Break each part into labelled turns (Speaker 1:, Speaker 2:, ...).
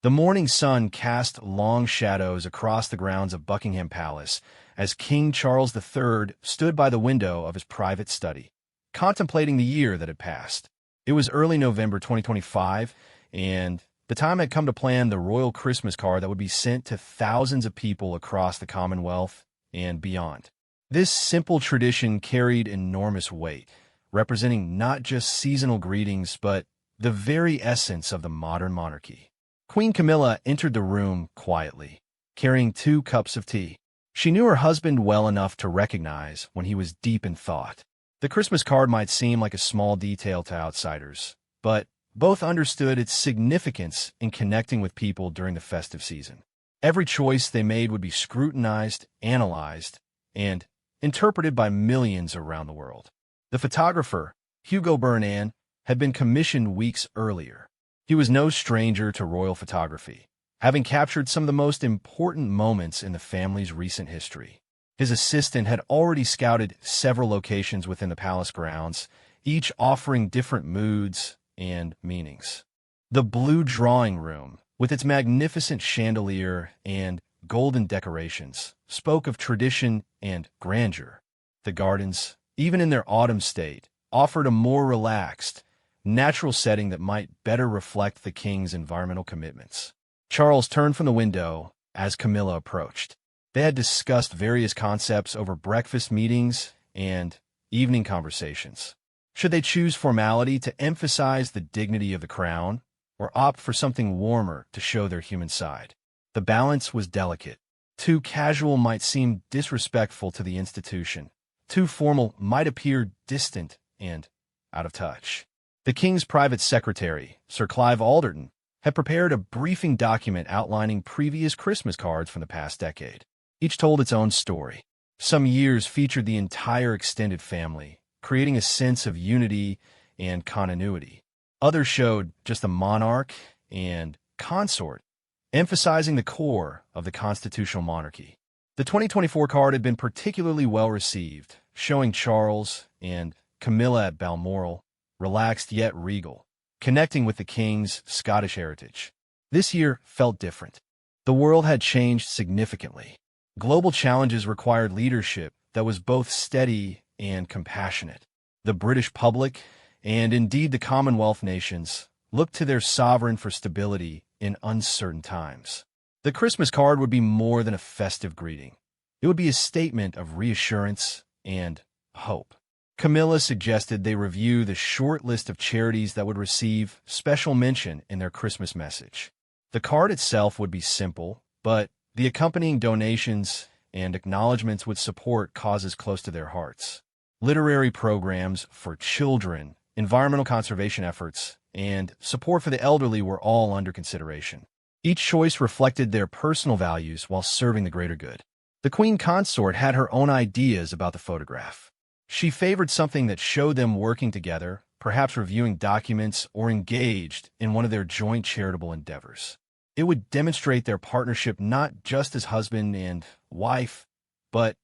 Speaker 1: The morning sun cast long shadows across the grounds of Buckingham Palace as King Charles III stood by the window of his private study, contemplating the year that had passed. It was early November 2025, and the time had come to plan the royal Christmas card that would be sent to thousands of people across the Commonwealth and beyond. This simple tradition carried enormous weight, representing not just seasonal greetings, but the very essence of the modern monarchy. Queen Camilla entered the room quietly, carrying 2 cups of tea. She knew her husband well enough to recognize when he was deep in thought. The Christmas card might seem like a small detail to outsiders, but both understood its significance in connecting with people during the festive season. Every choice they made would be scrutinized, analyzed, and interpreted by millions around the world. The photographer, Hugo Bernard, had been commissioned weeks earlier. He was no stranger to royal photography, having captured some of the most important moments in the family's recent history. His assistant had already scouted several locations within the palace grounds, each offering different moods and meanings. The blue drawing room, with its magnificent chandelier and golden decorations, spoke of tradition and grandeur. The gardens, even in their autumn state, offered a more relaxed, natural setting that might better reflect the king's environmental commitments. Charles turned from the window as Camilla approached. They had discussed various concepts over breakfast meetings and evening conversations. Should they choose formality to emphasize the dignity of the crown, or opt for something warmer to show their human side? The balance was delicate. Too casual might seem disrespectful to the institution. Too formal might appear distant and out of touch. The king's private secretary, Sir Clive Alderton, had prepared a briefing document outlining previous Christmas cards from the past decade. Each told its own story. Some years featured the entire extended family, creating a sense of unity and continuity. Others showed just the monarch and consort, emphasizing the core of the constitutional monarchy. The 2024 card had been particularly well received, showing Charles and Camilla at Balmoral, relaxed yet regal, connecting with the king's Scottish heritage. This year felt different. The world had changed significantly. Global challenges required leadership that was both steady and compassionate. The British public, and indeed the Commonwealth nations, looked to their sovereign for stability in uncertain times. The Christmas card would be more than a festive greeting. It would be a statement of reassurance and hope. Camilla suggested they review the short list of charities that would receive special mention in their Christmas message. The card itself would be simple, but the accompanying donations and acknowledgments would support causes close to their hearts. Literary programs for children, environmental conservation efforts, and support for the elderly were all under consideration. Each choice reflected their personal values while serving the greater good. The Queen Consort had her own ideas about the photograph. She favored something that showed them working together, perhaps reviewing documents or engaged in one of their joint charitable endeavors. It would demonstrate their partnership not just as husband and wife, but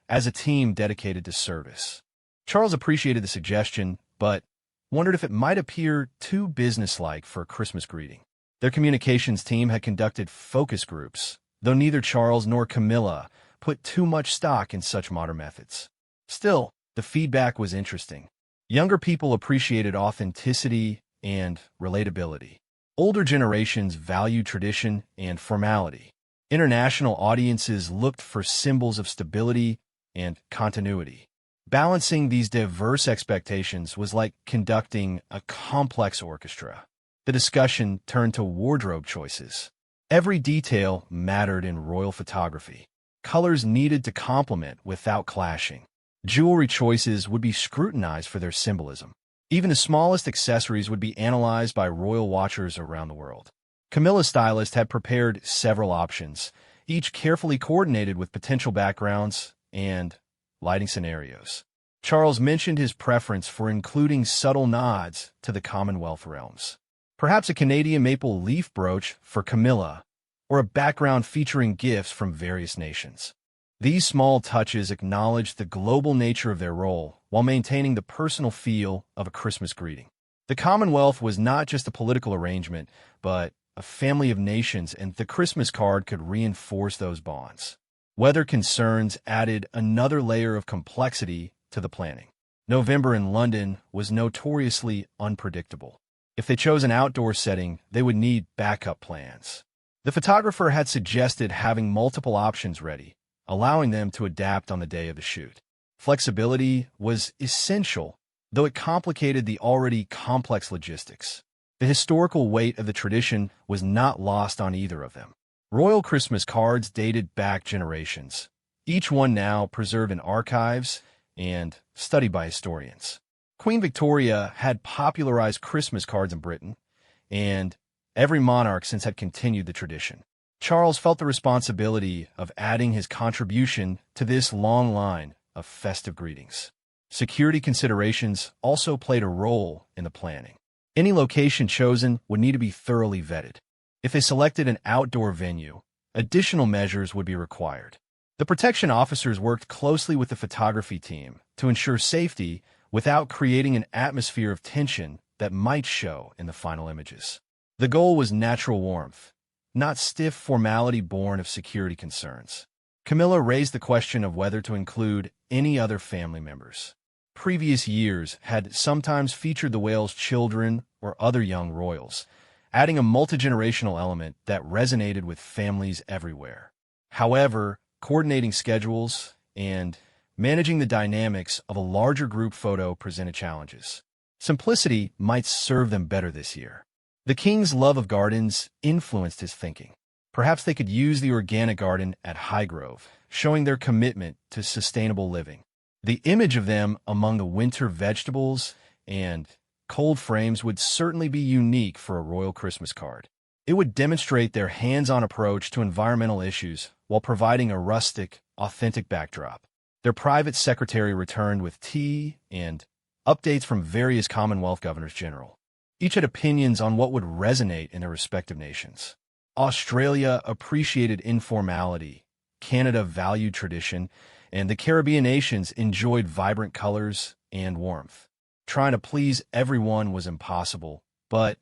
Speaker 1: as a team dedicated to service. Charles appreciated the suggestion, but wondered if it might appear too businesslike for a Christmas greeting. Their communications team had conducted focus groups, though neither Charles nor Camilla put too much stock in such modern methods. Still, the feedback was interesting. Younger people appreciated authenticity and relatability. Older generations valued tradition and formality. International audiences looked for symbols of stability and continuity. Balancing these diverse expectations was like conducting a complex orchestra. The discussion turned to wardrobe choices. Every detail mattered in royal photography. Colors needed to complement without clashing. Jewelry choices would be scrutinized for their symbolism. Even the smallest accessories would be analyzed by royal watchers around the world. Camilla's stylist had prepared several options, each carefully coordinated with potential backgrounds and lighting scenarios. Charles mentioned his preference for including subtle nods to the Commonwealth realms. Perhaps a Canadian maple leaf brooch for Camilla, or a background featuring gifts from various nations. These small touches acknowledged the global nature of their role while maintaining the personal feel of a Christmas greeting. The Commonwealth was not just a political arrangement, but a family of nations, and the Christmas card could reinforce those bonds. Weather concerns added another layer of complexity to the planning. November in London was notoriously unpredictable. If they chose an outdoor setting, they would need backup plans. The photographer had suggested having multiple options ready, allowing them to adapt on the day of the shoot. Flexibility was essential, though it complicated the already complex logistics. The historical weight of the tradition was not lost on either of them. Royal Christmas cards dated back generations, each one now preserved in archives and studied by historians. Queen Victoria had popularized Christmas cards in Britain, and every monarch since had continued the tradition. Charles felt the responsibility of adding his contribution to this long line of festive greetings. Security considerations also played a role in the planning. Any location chosen would need to be thoroughly vetted. If they selected an outdoor venue, additional measures would be required. The protection officers worked closely with the photography team to ensure safety without creating an atmosphere of tension that might show in the final images. The goal was natural warmth, not stiff formality born of security concerns. Camilla raised the question of whether to include any other family members. Previous years had sometimes featured the whale's children or other young royals, adding a multi-generational element that resonated with families everywhere. However, coordinating schedules and managing the dynamics of a larger group photo presented challenges. Simplicity might serve them better this year. The king's love of gardens influenced his thinking. Perhaps they could use the organic garden at Highgrove, showing their commitment to sustainable living. The image of them among the winter vegetables and cold frames would certainly be unique for a royal Christmas card. It would demonstrate their hands-on approach to environmental issues while providing a rustic, authentic backdrop. Their private secretary returned with tea and updates from various Commonwealth governors-general. Each had opinions on what would resonate in their respective nations. Australia appreciated informality, Canada valued tradition, and the Caribbean nations enjoyed vibrant colors and warmth. Trying to please everyone was impossible, but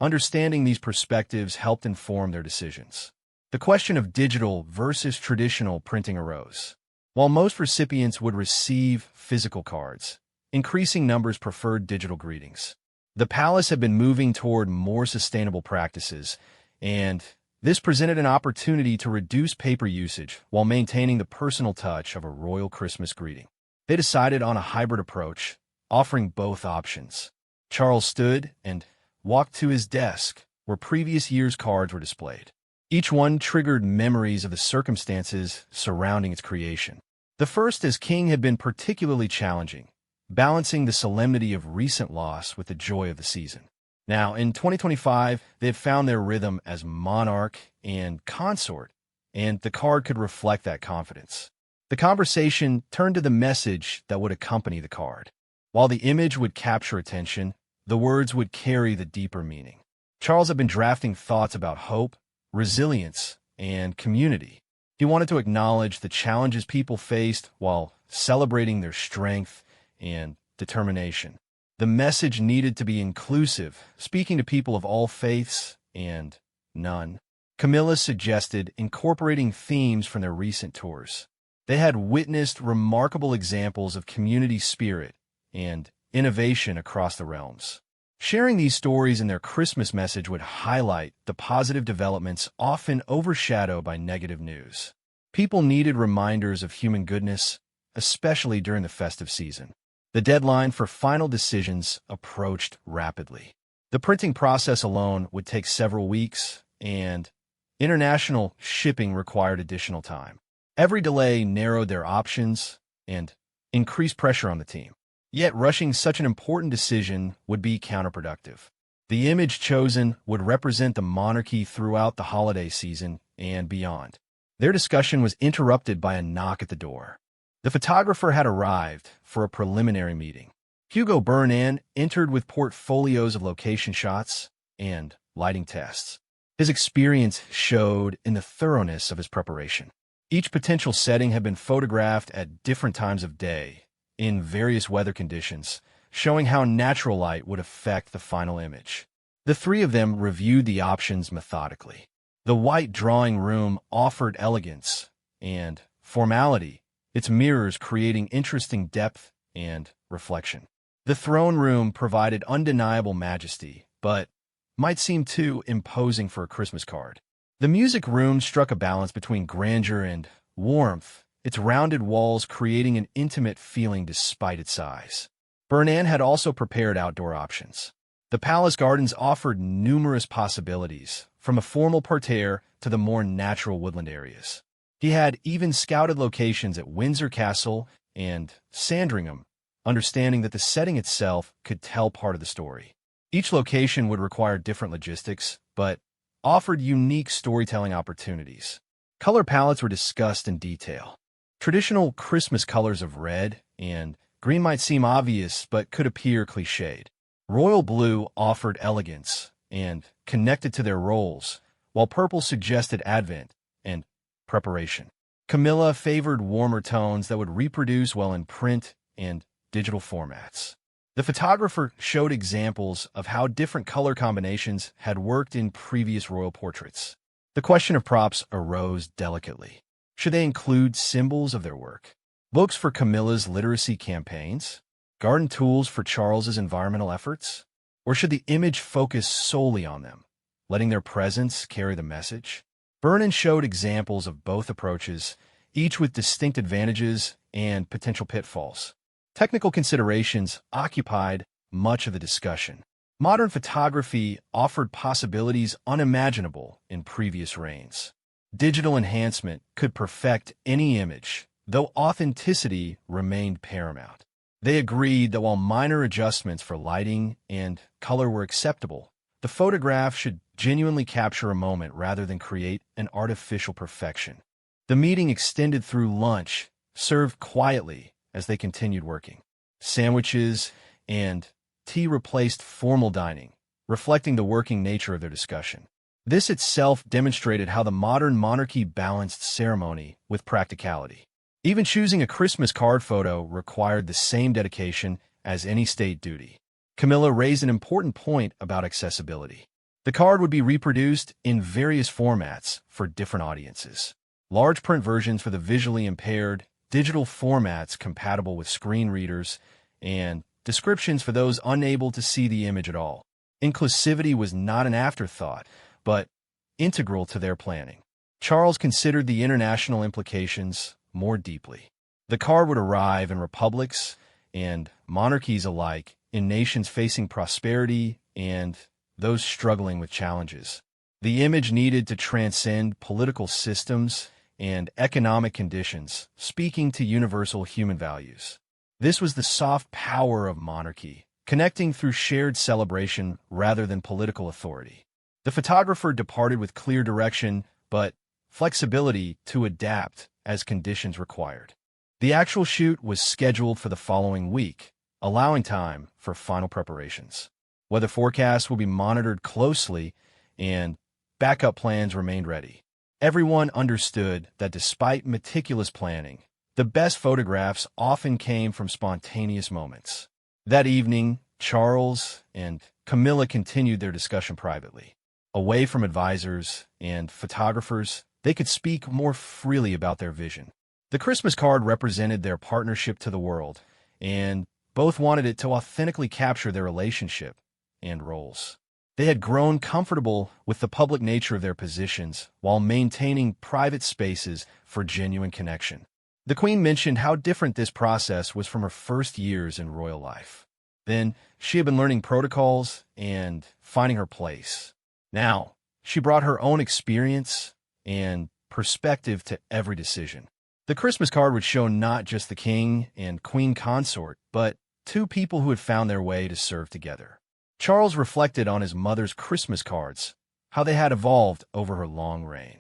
Speaker 1: understanding these perspectives helped inform their decisions. The question of digital versus traditional printing arose. While most recipients would receive physical cards, increasing numbers preferred digital greetings. The palace had been moving toward more sustainable practices, and this presented an opportunity to reduce paper usage while maintaining the personal touch of a royal Christmas greeting. They decided on a hybrid approach, offering both options. Charles stood and walked to his desk, where previous year's cards were displayed. Each one triggered memories of the circumstances surrounding its creation. The first, as king, had been particularly challenging, balancing the solemnity of recent loss with the joy of the season. Now, in 2025, they had found their rhythm as monarch and consort, and the card could reflect that confidence. The conversation turned to the message that would accompany the card. While the image would capture attention, the words would carry the deeper meaning. Charles had been drafting thoughts about hope, resilience, and community. He wanted to acknowledge the challenges people faced while celebrating their strength and determination. The message needed to be inclusive, speaking to people of all faiths and none. Camilla suggested incorporating themes from their recent tours. They had witnessed remarkable examples of community spirit and innovation across the realms. Sharing these stories in their Christmas message would highlight the positive developments often overshadowed by negative news. People needed reminders of human goodness, especially during the festive season. The deadline for final decisions approached rapidly. The printing process alone would take several weeks, and international shipping required additional time. Every delay narrowed their options and increased pressure on the team. Yet rushing such an important decision would be counterproductive. The image chosen would represent the monarchy throughout the holiday season and beyond. Their discussion was interrupted by a knock at the door. The photographer had arrived for a preliminary meeting. Hugo Burnand entered with portfolios of location shots and lighting tests. His experience showed in the thoroughness of his preparation. Each potential setting had been photographed at different times of day, in various weather conditions, showing how natural light would affect the final image. The three of them reviewed the options methodically. The white drawing room offered elegance and formality, its mirrors creating interesting depth and reflection. The throne room provided undeniable majesty, but might seem too imposing for a Christmas card. The music room struck a balance between grandeur and warmth, its rounded walls creating an intimate feeling despite its size. Bernan had also prepared outdoor options. The palace gardens offered numerous possibilities, from a formal parterre to the more natural woodland areas. He had even scouted locations at Windsor Castle and Sandringham, understanding that the setting itself could tell part of the story. Each location would require different logistics, but offered unique storytelling opportunities. Color palettes were discussed in detail. Traditional Christmas colors of red and green might seem obvious but could appear cliched. Royal blue offered elegance and connected to their roles, while purple suggested Advent and preparation. Camilla favored warmer tones that would reproduce well in print and digital formats. The photographer showed examples of how different color combinations had worked in previous royal portraits. The question of props arose delicately. Should they include symbols of their work? Books for Camilla's literacy campaigns? Garden tools for Charles's environmental efforts? Or should the image focus solely on them, letting their presence carry the message? Bernan showed examples of both approaches, each with distinct advantages and potential pitfalls. Technical considerations occupied much of the discussion. Modern photography offered possibilities unimaginable in previous reigns. Digital enhancement could perfect any image, though authenticity remained paramount. They agreed that while minor adjustments for lighting and color were acceptable, the photograph should genuinely capture a moment rather than create an artificial perfection. The meeting extended through lunch, served quietly as they continued working. Sandwiches and tea replaced formal dining, reflecting the working nature of their discussion. This itself demonstrated how the modern monarchy balanced ceremony with practicality. Even choosing a Christmas card photo required the same dedication as any state duty. Camilla raised an important point about accessibility. The card would be reproduced in various formats for different audiences. Large print versions for the visually impaired, digital formats compatible with screen readers, and descriptions for those unable to see the image at all. Inclusivity was not an afterthought, but integral to their planning. Charles considered the international implications more deeply. The card would arrive in republics and monarchies alike, in nations facing prosperity and those struggling with challenges. The image needed to transcend political systems and economic conditions, speaking to universal human values. This was the soft power of monarchy, connecting through shared celebration rather than political authority. The photographer departed with clear direction, but flexibility to adapt as conditions required. The actual shoot was scheduled for the following week, allowing time for final preparations. Weather forecasts will be monitored closely, and backup plans remained ready. Everyone understood that despite meticulous planning, the best photographs often came from spontaneous moments. That evening, Charles and Camilla continued their discussion privately. Away from advisors and photographers, they could speak more freely about their vision. The Christmas card represented their partnership to the world, and both wanted it to authentically capture their relationship and roles. They had grown comfortable with the public nature of their positions while maintaining private spaces for genuine connection. The Queen mentioned how different this process was from her first years in royal life. Then, she had been learning protocols and finding her place. Now, she brought her own experience and perspective to every decision. The Christmas card would show not just the king and queen consort, but two people who had found their way to serve together. Charles reflected on his mother's Christmas cards, how they had evolved over her long reign.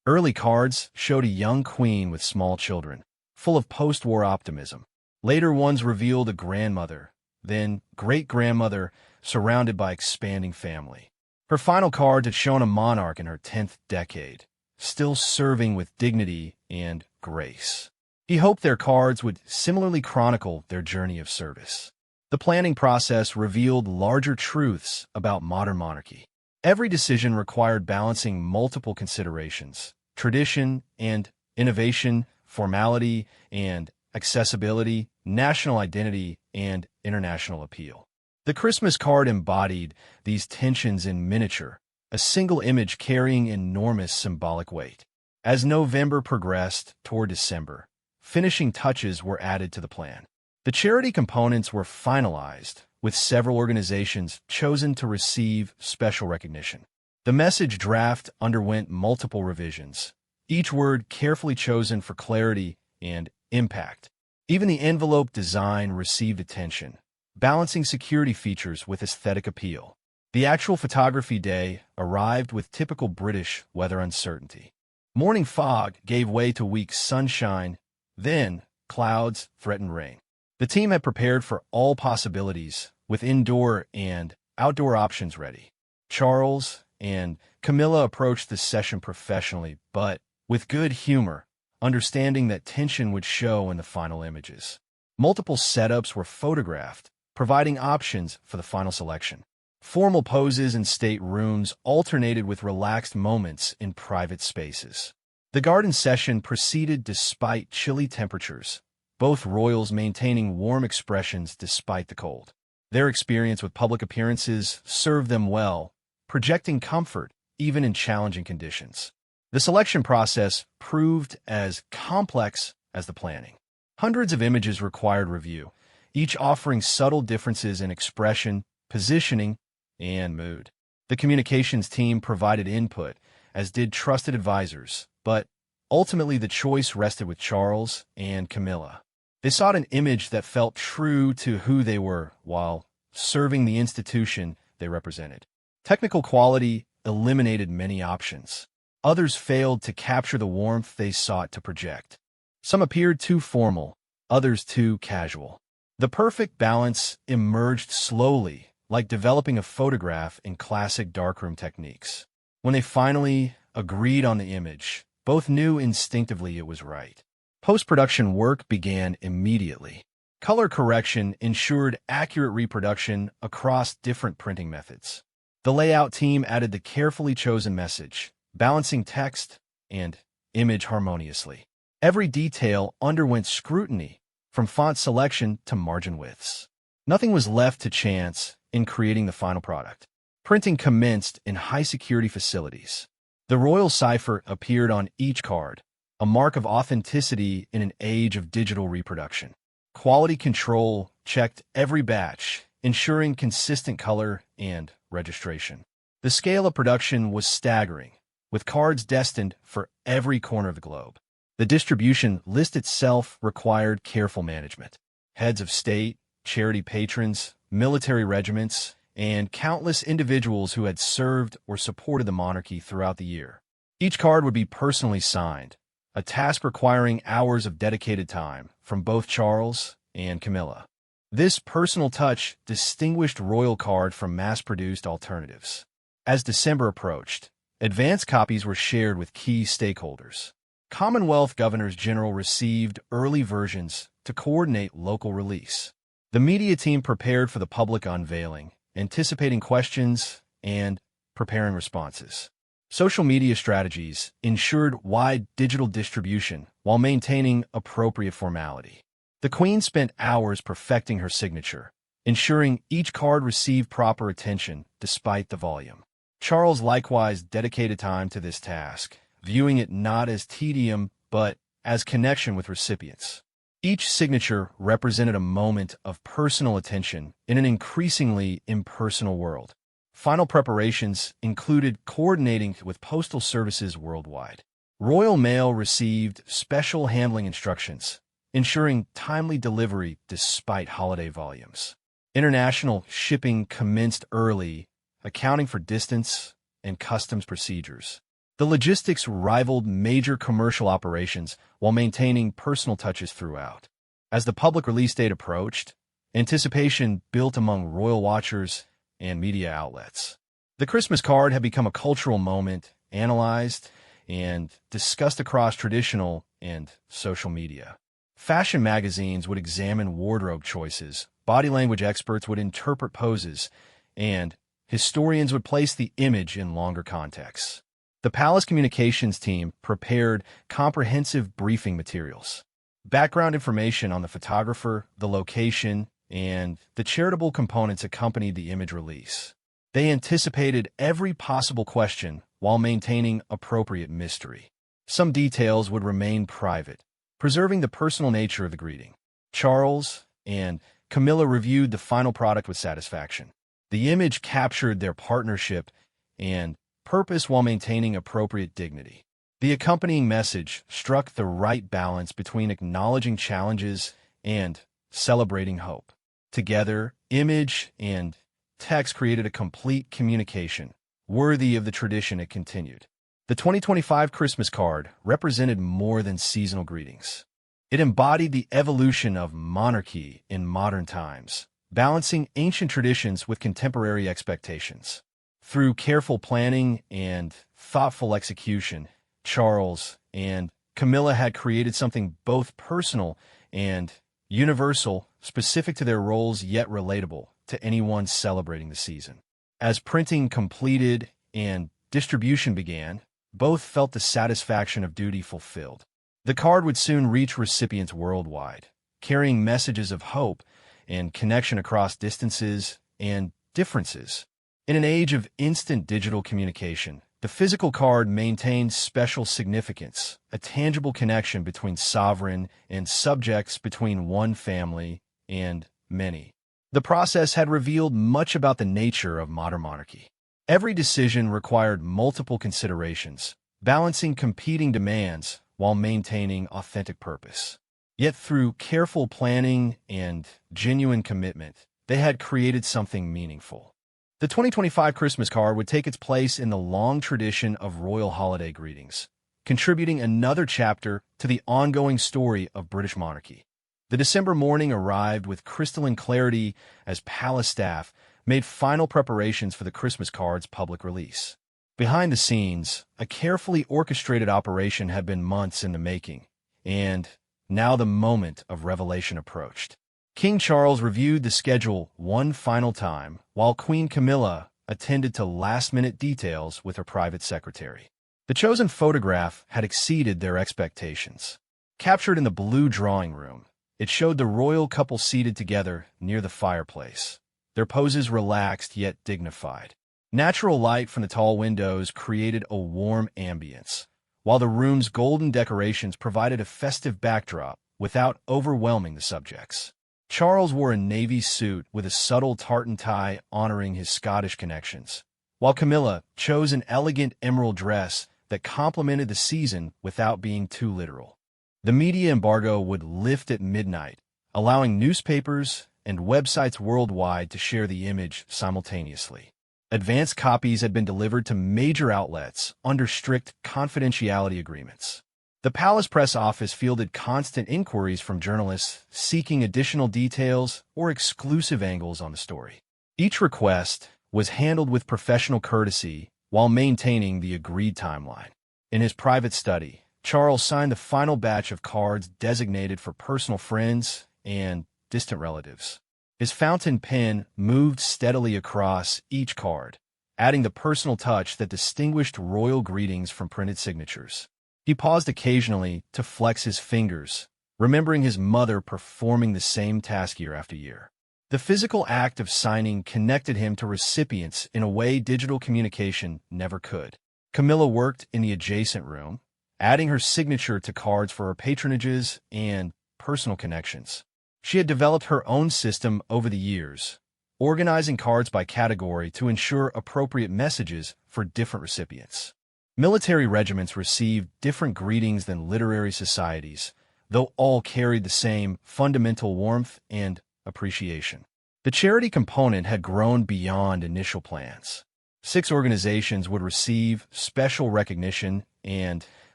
Speaker 1: Early cards showed a young queen with small children, full of post-war optimism. Later ones revealed a grandmother, then great-grandmother, surrounded by expanding family. Her final card had shown a monarch in her 10th decade, still serving with dignity and grace. He hoped their cards would similarly chronicle their journey of service. The planning process revealed larger truths about modern monarchy. Every decision required balancing multiple considerations: tradition and innovation, formality and accessibility, national identity and international appeal. The Christmas card embodied these tensions in miniature, a single image carrying enormous symbolic weight. As November progressed toward December, finishing touches were added to the plan. The charity components were finalized, with several organizations chosen to receive special recognition. The message draft underwent multiple revisions, each word carefully chosen for clarity and impact. Even the envelope design received attention, balancing security features with aesthetic appeal. The actual photography day arrived with typical British weather uncertainty. Morning fog gave way to weak sunshine, then clouds threatened rain. The team had prepared for all possibilities, with indoor and outdoor options ready. Charles and Camilla approached the session professionally, but with good humor, understanding that tension would show in the final images. Multiple setups were photographed, providing options for the final selection. Formal poses in state rooms alternated with relaxed moments in private spaces. The garden session proceeded despite chilly temperatures, both royals maintaining warm expressions despite the cold. Their experience with public appearances served them well, projecting comfort even in challenging conditions. The selection process proved as complex as the planning. Hundreds of images required review, each offering subtle differences in expression, positioning, and mood. The communications team provided input, as did trusted advisors, but ultimately the choice rested with Charles and Camilla. They sought an image that felt true to who they were while serving the institution they represented. Technical quality eliminated many options. Others failed to capture the warmth they sought to project. Some appeared too formal, others too casual. The perfect balance emerged slowly, like developing a photograph in classic darkroom techniques. When they finally agreed on the image, both knew instinctively it was right. Post-production work began immediately. Color correction ensured accurate reproduction across different printing methods. The layout team added the carefully chosen message, balancing text and image harmoniously. Every detail underwent scrutiny, from font selection to margin widths. Nothing was left to chance in creating the final product. Printing commenced in high-security facilities. The royal cipher appeared on each card, a mark of authenticity in an age of digital reproduction. Quality control checked every batch, ensuring consistent color and registration. The scale of production was staggering, with cards destined for every corner of the globe. The distribution list itself required careful management. Heads of state, charity patrons, military regiments, and countless individuals who had served or supported the monarchy throughout the year. Each card would be personally signed, a task requiring hours of dedicated time from both Charles and Camilla. This personal touch distinguished royal card from mass-produced alternatives. As December approached, advance copies were shared with key stakeholders. Commonwealth Governors-General received early versions to coordinate local release. The media team prepared for the public unveiling, anticipating questions and preparing responses. Social media strategies ensured wide digital distribution while maintaining appropriate formality. The Queen spent hours perfecting her signature, ensuring each card received proper attention despite the volume. Charles likewise dedicated time to this task, viewing it not as tedium but as connection with recipients. Each signature represented a moment of personal attention in an increasingly impersonal world. Final preparations included coordinating with postal services worldwide. Royal Mail received special handling instructions, ensuring timely delivery despite holiday volumes. International shipping commenced early, accounting for distance and customs procedures. The logistics rivaled major commercial operations while maintaining personal touches throughout. As the public release date approached, anticipation built among royal watchers and media outlets. The Christmas card had become a cultural moment, analyzed and discussed across traditional and social media. Fashion magazines would examine wardrobe choices, body language experts would interpret poses, and historians would place the image in longer contexts. The palace communications team prepared comprehensive briefing materials, background information on the photographer, the location, and the charitable components accompanied the image release. They anticipated every possible question while maintaining appropriate mystery. Some details would remain private, preserving the personal nature of the greeting. Charles and Camilla reviewed the final product with satisfaction. The image captured their partnership and purpose while maintaining appropriate dignity. The accompanying message struck the right balance between acknowledging challenges and celebrating hope. Together, image and text created a complete communication, worthy of the tradition it continued. The 2025 Christmas card represented more than seasonal greetings. It embodied the evolution of monarchy in modern times, balancing ancient traditions with contemporary expectations. Through careful planning and thoughtful execution, Charles and Camilla had created something both personal and universal, specific to their roles yet relatable to anyone celebrating the season. As printing completed and distribution began, both felt the satisfaction of duty fulfilled. The card would soon reach recipients worldwide, carrying messages of hope and connection across distances and differences. In an age of instant digital communication, the physical card maintained special significance, a tangible connection between sovereign and subjects, between one family and many. The process had revealed much about the nature of modern monarchy. Every decision required multiple considerations, balancing competing demands while maintaining authentic purpose. Yet through careful planning and genuine commitment, they had created something meaningful. The 2025 Christmas card would take its place in the long tradition of royal holiday greetings, contributing another chapter to the ongoing story of British monarchy. The December morning arrived with crystalline clarity as palace staff made final preparations for the Christmas card's public release. Behind the scenes, a carefully orchestrated operation had been months in the making, and now the moment of revelation approached. King Charles reviewed the schedule one final time, while Queen Camilla attended to last-minute details with her private secretary. The chosen photograph had exceeded their expectations. Captured in the blue drawing room, it showed the royal couple seated together near the fireplace, their poses relaxed yet dignified. Natural light from the tall windows created a warm ambience, while the room's golden decorations provided a festive backdrop without overwhelming the subjects. Charles wore a navy suit with a subtle tartan tie honoring his Scottish connections, while Camilla chose an elegant emerald dress that complemented the season without being too literal. The media embargo would lift at midnight, allowing newspapers and websites worldwide to share the image simultaneously. Advanced copies had been delivered to major outlets under strict confidentiality agreements. The palace press office fielded constant inquiries from journalists seeking additional details or exclusive angles on the story. Each request was handled with professional courtesy while maintaining the agreed timeline. In his private study, Charles signed the final batch of cards designated for personal friends and distant relatives. His fountain pen moved steadily across each card, adding the personal touch that distinguished royal greetings from printed signatures. He paused occasionally to flex his fingers, remembering his mother performing the same task year after year. The physical act of signing connected him to recipients in a way digital communication never could. Camilla worked in the adjacent room, adding her signature to cards for her patronages and personal connections. She had developed her own system over the years, organizing cards by category to ensure appropriate messages for different recipients. Military regiments received different greetings than literary societies, though all carried the same fundamental warmth and appreciation. The charity component had grown beyond initial plans. 6 organizations would receive special recognition and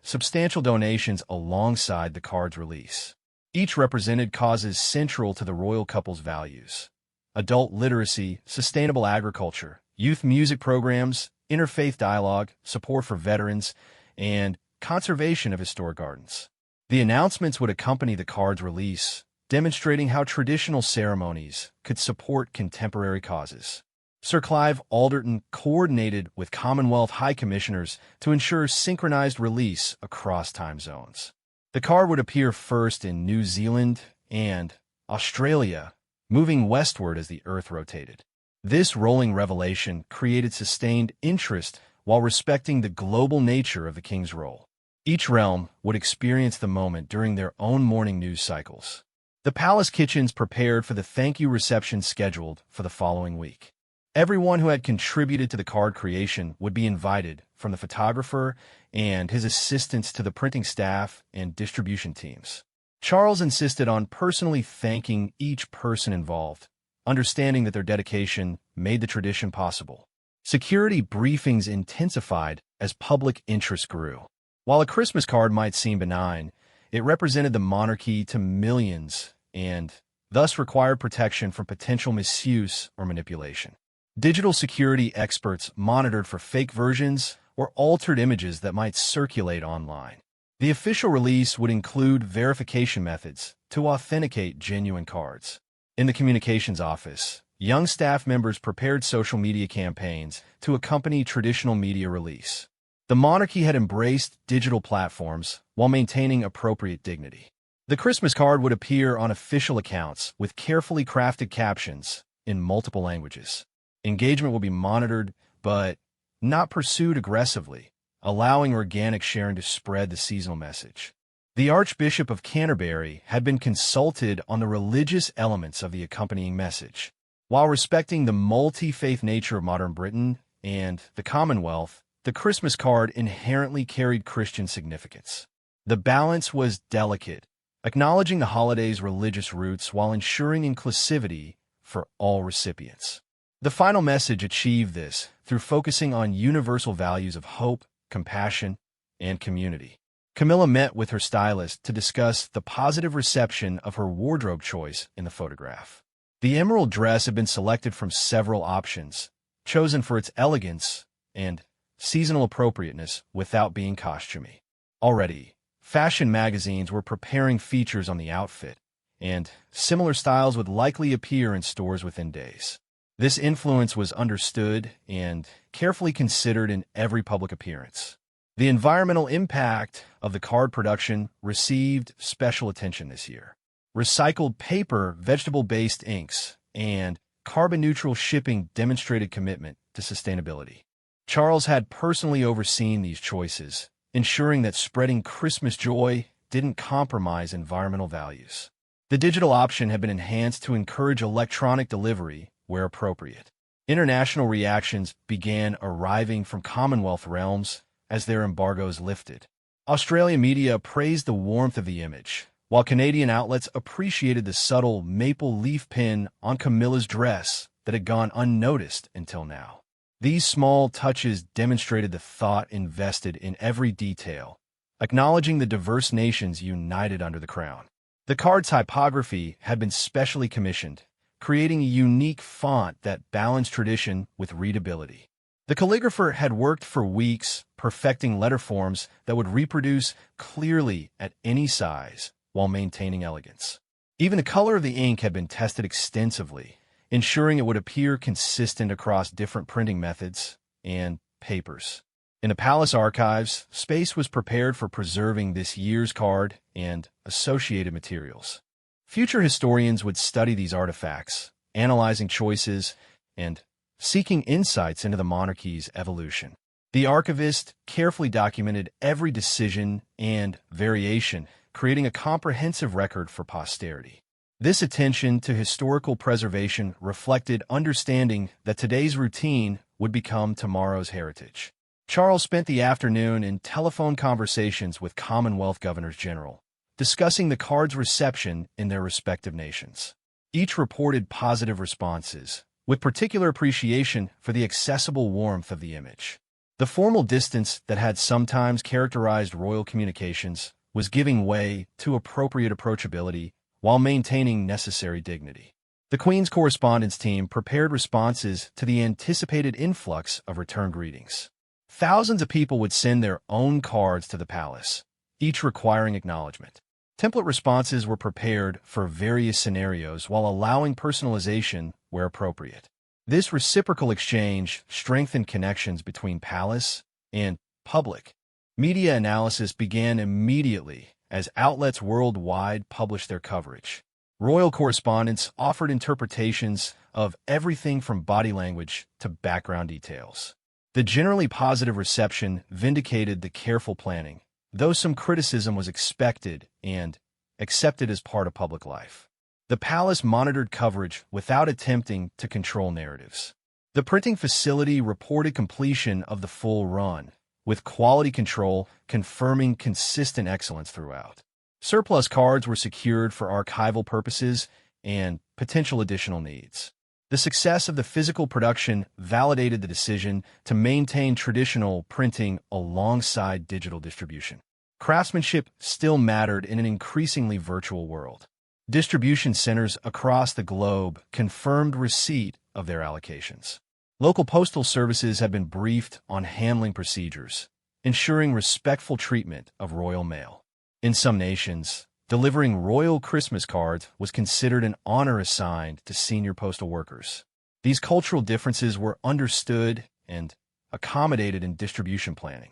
Speaker 1: substantial donations alongside the card's release. Each represented causes central to the royal couple's values: adult literacy, sustainable agriculture, youth music programs, interfaith dialogue, support for veterans, and conservation of historic gardens. The announcements would accompany the card's release, demonstrating how traditional ceremonies could support contemporary causes. Sir Clive Alderton coordinated with Commonwealth High Commissioners to ensure synchronized release across time zones. The card would appear first in New Zealand and Australia, moving westward as the Earth rotated. This rolling revelation created sustained interest while respecting the global nature of the king's role. Each realm would experience the moment during their own morning news cycles. The palace kitchens prepared for the thank you reception scheduled for the following week. Everyone who had contributed to the card creation would be invited, from the photographer and his assistants to the printing staff and distribution teams. Charles insisted on personally thanking each person involved, understanding that their dedication made the tradition possible. Security briefings intensified as public interest grew. While a Christmas card might seem benign, it represented the monarchy to millions and thus required protection from potential misuse or manipulation. Digital security experts monitored for fake versions or altered images that might circulate online. The official release would include verification methods to authenticate genuine cards. In the communications office, young staff members prepared social media campaigns to accompany traditional media release. The monarchy had embraced digital platforms while maintaining appropriate dignity. The Christmas card would appear on official accounts with carefully crafted captions in multiple languages. Engagement will be monitored, but not pursued aggressively, allowing organic sharing to spread the seasonal message. The Archbishop of Canterbury had been consulted on the religious elements of the accompanying message. While respecting the multi-faith nature of modern Britain and the Commonwealth, the Christmas card inherently carried Christian significance. The balance was delicate, acknowledging the holiday's religious roots while ensuring inclusivity for all recipients. The final message achieved this through focusing on universal values of hope, compassion, and community. Camilla met with her stylist to discuss the positive reception of her wardrobe choice in the photograph. The emerald dress had been selected from several options, chosen for its elegance and seasonal appropriateness without being costumey. Already, fashion magazines were preparing features on the outfit, and similar styles would likely appear in stores within days. This influence was understood and carefully considered in every public appearance. The environmental impact of the card production received special attention this year. Recycled paper, vegetable-based inks, and carbon-neutral shipping demonstrated commitment to sustainability. Charles had personally overseen these choices, ensuring that spreading Christmas joy didn't compromise environmental values. The digital option had been enhanced to encourage electronic delivery where appropriate. International reactions began arriving from Commonwealth realms as their embargoes lifted. Australian media praised the warmth of the image, while Canadian outlets appreciated the subtle maple leaf pin on Camilla's dress that had gone unnoticed until now. These small touches demonstrated the thought invested in every detail, acknowledging the diverse nations united under the crown. The card's typography had been specially commissioned, creating a unique font that balanced tradition with readability. The calligrapher had worked for weeks, perfecting letter forms that would reproduce clearly at any size while maintaining elegance. Even the color of the ink had been tested extensively, ensuring it would appear consistent across different printing methods and papers. In the palace archives, space was prepared for preserving this year's card and associated materials. Future historians would study these artifacts, analyzing choices and seeking insights into the monarchy's evolution. The archivist carefully documented every decision and variation, creating a comprehensive record for posterity. This attention to historical preservation reflected understanding that today's routine would become tomorrow's heritage. Charles spent the afternoon in telephone conversations with Commonwealth Governors-General, discussing the card's reception in their respective nations. Each reported positive responses, with particular appreciation for the accessible warmth of the image. The formal distance that had sometimes characterized royal communications was giving way to appropriate approachability while maintaining necessary dignity. The Queen's correspondence team prepared responses to the anticipated influx of return greetings. Thousands of people would send their own cards to the palace, each requiring acknowledgement. Template responses were prepared for various scenarios while allowing personalization where appropriate. This reciprocal exchange strengthened connections between palace and public. Media analysis began immediately as outlets worldwide published their coverage. Royal correspondents offered interpretations of everything from body language to background details. The generally positive reception vindicated the careful planning, though some criticism was expected and accepted as part of public life. The palace monitored coverage without attempting to control narratives. The printing facility reported completion of the full run, with quality control confirming consistent excellence throughout. Surplus cards were secured for archival purposes and potential additional needs. The success of the physical production validated the decision to maintain traditional printing alongside digital distribution. Craftsmanship still mattered in an increasingly virtual world. Distribution centers across the globe confirmed receipt of their allocations. Local postal services have been briefed on handling procedures, ensuring respectful treatment of royal mail. In some nations, delivering royal Christmas cards was considered an honor assigned to senior postal workers. These cultural differences were understood and accommodated in distribution planning.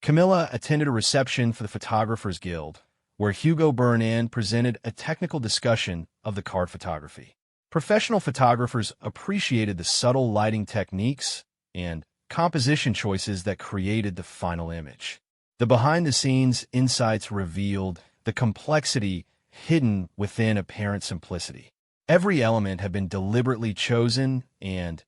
Speaker 1: Camilla attended a reception for the Photographers Guild, where Hugo Bernard presented a technical discussion of the card photography. Professional photographers appreciated the subtle lighting techniques and composition choices that created the final image. The behind-the-scenes insights revealed the complexity hidden within apparent simplicity. Every element had been deliberately chosen and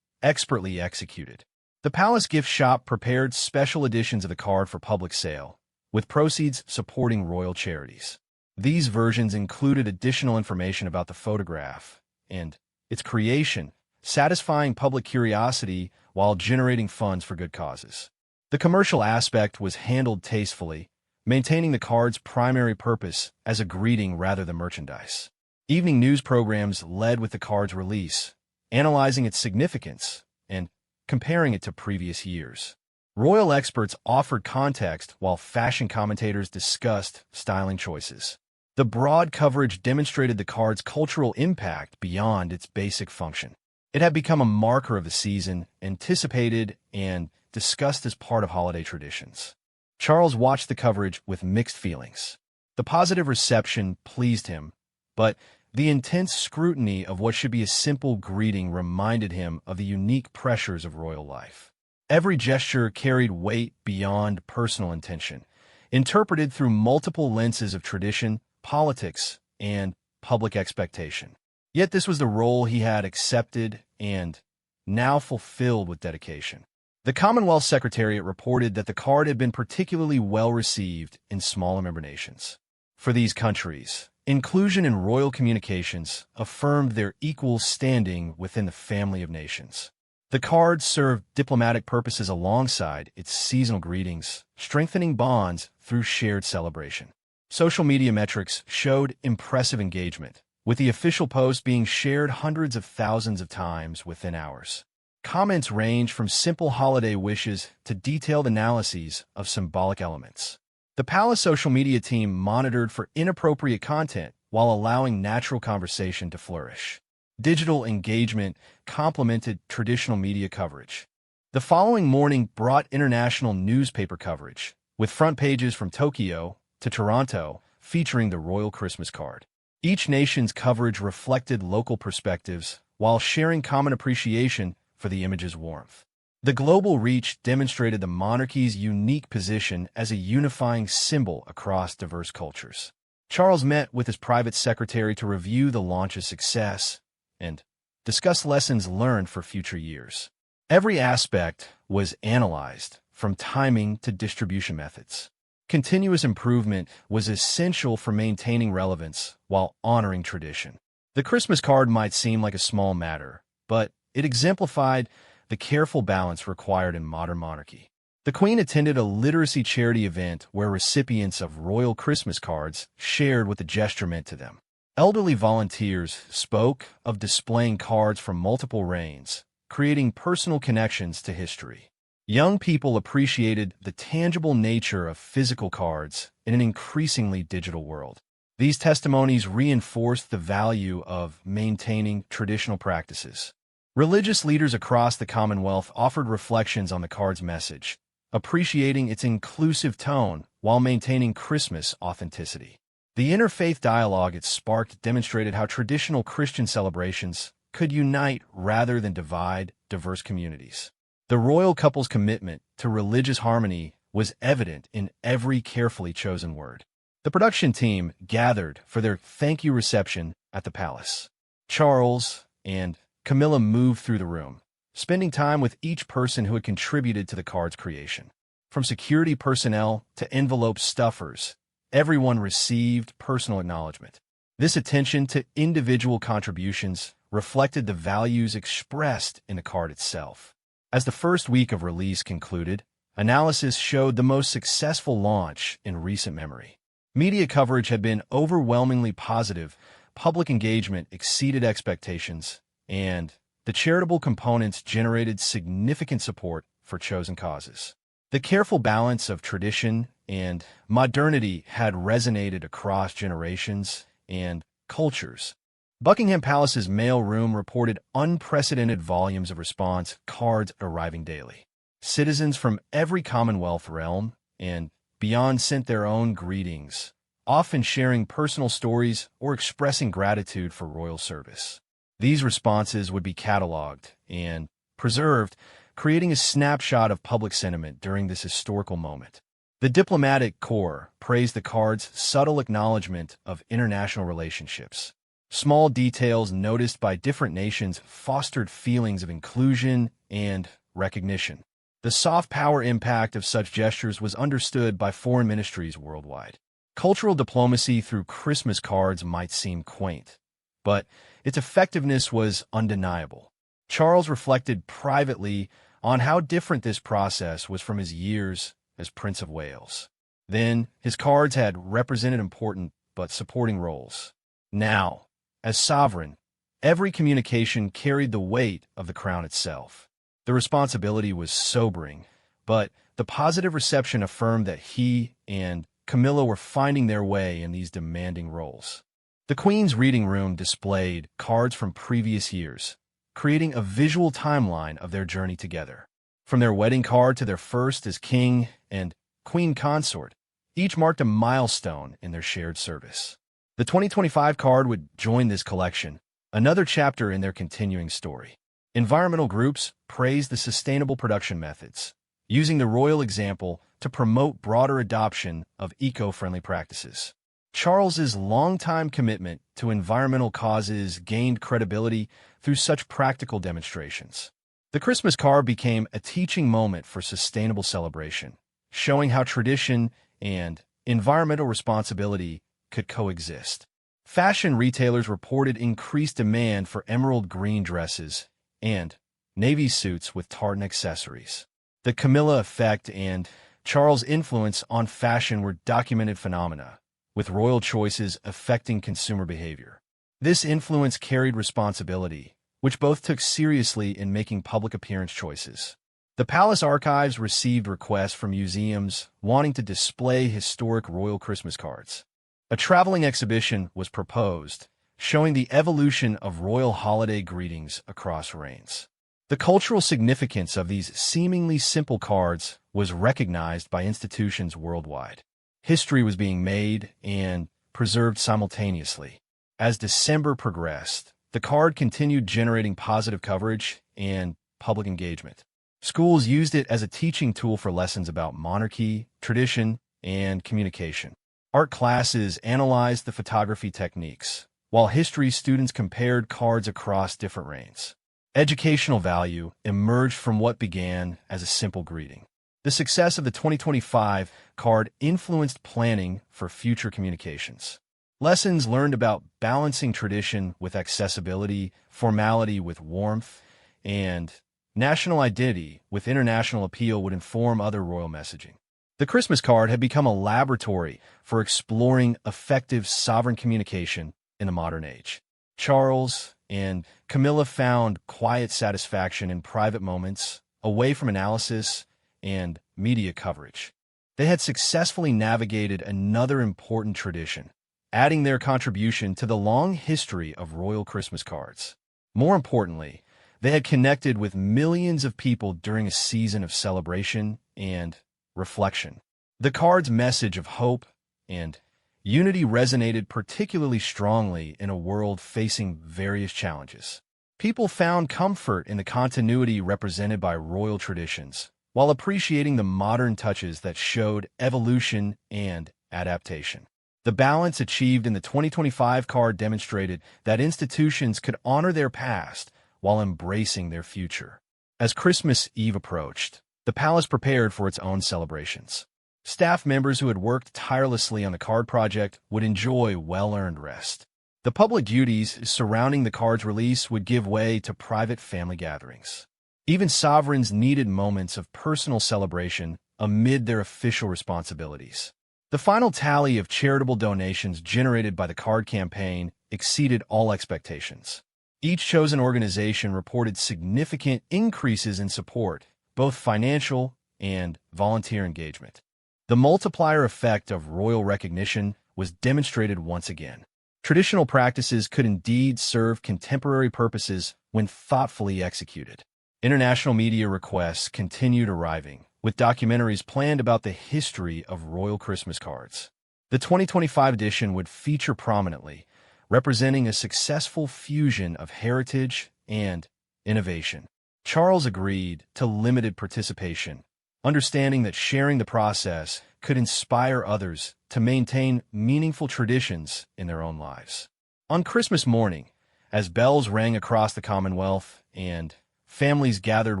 Speaker 1: expertly executed. The Palace Gift Shop prepared special editions of the card for public sale, with proceeds supporting royal charities. These versions included additional information about the photograph and its creation, satisfying public curiosity while generating funds for good causes. The commercial aspect was handled tastefully, maintaining the card's primary purpose as a greeting rather than merchandise. Evening news programs led with the card's release, analyzing its significance and comparing it to previous years. Royal experts offered context while fashion commentators discussed styling choices. The broad coverage demonstrated the card's cultural impact beyond its basic function. It had become a marker of the season, anticipated and discussed as part of holiday traditions. Charles watched the coverage with mixed feelings. The positive reception pleased him, but the intense scrutiny of what should be a simple greeting reminded him of the unique pressures of royal life. Every gesture carried weight beyond personal intention, interpreted through multiple lenses of tradition, politics, and public expectation. Yet this was the role he had accepted and now fulfilled with dedication. The Commonwealth Secretariat reported that the card had been particularly well received in smaller member nations. For these countries, inclusion in royal communications affirmed their equal standing within the family of nations. The card served diplomatic purposes alongside its seasonal greetings, strengthening bonds through shared celebration. Social media metrics showed impressive engagement, with the official post being shared hundreds of thousands of times within hours. Comments range from simple holiday wishes to detailed analyses of symbolic elements. The Palace social media team monitored for inappropriate content while allowing natural conversation to flourish. Digital engagement complemented traditional media coverage. The following morning brought international newspaper coverage, with front pages from Tokyo to Toronto featuring the royal Christmas card. Each nation's coverage reflected local perspectives while sharing common appreciation for the image's warmth. The global reach demonstrated the monarchy's unique position as a unifying symbol across diverse cultures. Charles met with his private secretary to review the launch's success and discuss lessons learned for future years. Every aspect was analyzed, from timing to distribution methods. Continuous improvement was essential for maintaining relevance while honoring tradition. The Christmas card might seem like a small matter, but it exemplified the careful balance required in modern monarchy. The Queen attended a literacy charity event where recipients of royal Christmas cards shared what the gesture meant to them. Elderly volunteers spoke of displaying cards from multiple reigns, creating personal connections to history. Young people appreciated the tangible nature of physical cards in an increasingly digital world. These testimonies reinforced the value of maintaining traditional practices. Religious leaders across the Commonwealth offered reflections on the card's message, appreciating its inclusive tone while maintaining Christmas authenticity. The interfaith dialogue it sparked demonstrated how traditional Christian celebrations could unite rather than divide diverse communities. The royal couple's commitment to religious harmony was evident in every carefully chosen word. The production team gathered for their thank you reception at the palace. Charles and Camilla moved through the room, spending time with each person who had contributed to the card's creation. From security personnel to envelope stuffers, everyone received personal acknowledgement. This attention to individual contributions reflected the values expressed in the card itself. As the first week of release concluded, analysis showed the most successful launch in recent memory. Media coverage had been overwhelmingly positive, public engagement exceeded expectations, and the charitable components generated significant support for chosen causes. The careful balance of tradition and modernity had resonated across generations and cultures. Buckingham Palace's mail room reported unprecedented volumes of response cards arriving daily. Citizens from every Commonwealth realm and beyond sent their own greetings, often sharing personal stories or expressing gratitude for royal service. These responses would be cataloged and preserved, creating a snapshot of public sentiment during this historical moment. The diplomatic corps praised the card's subtle acknowledgement of international relationships. Small details noticed by different nations fostered feelings of inclusion and recognition. The soft power impact of such gestures was understood by foreign ministries worldwide. Cultural diplomacy through Christmas cards might seem quaint, but its effectiveness was undeniable. Charles reflected privately on how different this process was from his years as Prince of Wales. Then, his cards had represented important but supporting roles. Now, as sovereign, every communication carried the weight of the crown itself. The responsibility was sobering, but the positive reception affirmed that he and Camilla were finding their way in these demanding roles. The Queen's reading room displayed cards from previous years, creating a visual timeline of their journey together. From their wedding card to their first as king and queen consort, each marked a milestone in their shared service. The 2025 card would join this collection, another chapter in their continuing story. Environmental groups praised the sustainable production methods, using the royal example to promote broader adoption of eco-friendly practices. Charles's longtime commitment to environmental causes gained credibility through such practical demonstrations. The Christmas card became a teaching moment for sustainable celebration, showing how tradition and environmental responsibility could coexist. Fashion retailers reported increased demand for emerald green dresses and navy suits with tartan accessories. The Camilla effect and Charles' influence on fashion were documented phenomena, with royal choices affecting consumer behavior. This influence carried responsibility, which both took seriously in making public appearance choices. The palace archives received requests from museums wanting to display historic royal Christmas cards. A traveling exhibition was proposed, showing the evolution of royal holiday greetings across reigns. The cultural significance of these seemingly simple cards was recognized by institutions worldwide. History was being made and preserved simultaneously. As December progressed, the card continued generating positive coverage and public engagement. Schools used it as a teaching tool for lessons about monarchy, tradition, and communication. Art classes analyzed the photography techniques, while history students compared cards across different reigns. Educational value emerged from what began as a simple greeting. The success of the 2025 card influenced planning for future communications. Lessons learned about balancing tradition with accessibility, formality with warmth, and national identity with international appeal would inform other royal messaging. The Christmas card had become a laboratory for exploring effective sovereign communication in the modern age. Charles and Camilla found quiet satisfaction in private moments, away from analysis and media coverage. They had successfully navigated another important tradition, adding their contribution to the long history of royal Christmas cards. More importantly, they had connected with millions of people during a season of celebration and reflection. The card's message of hope and unity resonated particularly strongly in a world facing various challenges. People found comfort in the continuity represented by royal traditions, while appreciating the modern touches that showed evolution and adaptation. The balance achieved in the 2025 card demonstrated that institutions could honor their past while embracing their future. As Christmas Eve approached, the palace prepared for its own celebrations. Staff members who had worked tirelessly on the card project would enjoy well-earned rest. The public duties surrounding the card's release would give way to private family gatherings. Even sovereigns needed moments of personal celebration amid their official responsibilities. The final tally of charitable donations generated by the card campaign exceeded all expectations. Each chosen organization reported significant increases in support, both financial and volunteer engagement. The multiplier effect of royal recognition was demonstrated once again. Traditional practices could indeed serve contemporary purposes when thoughtfully executed. International media requests continued arriving, with documentaries planned about the history of royal Christmas cards. The 2025 edition would feature prominently, representing a successful fusion of heritage and innovation. Charles agreed to limited participation, understanding that sharing the process could inspire others to maintain meaningful traditions in their own lives. On Christmas morning, as bells rang across the Commonwealth and families gathered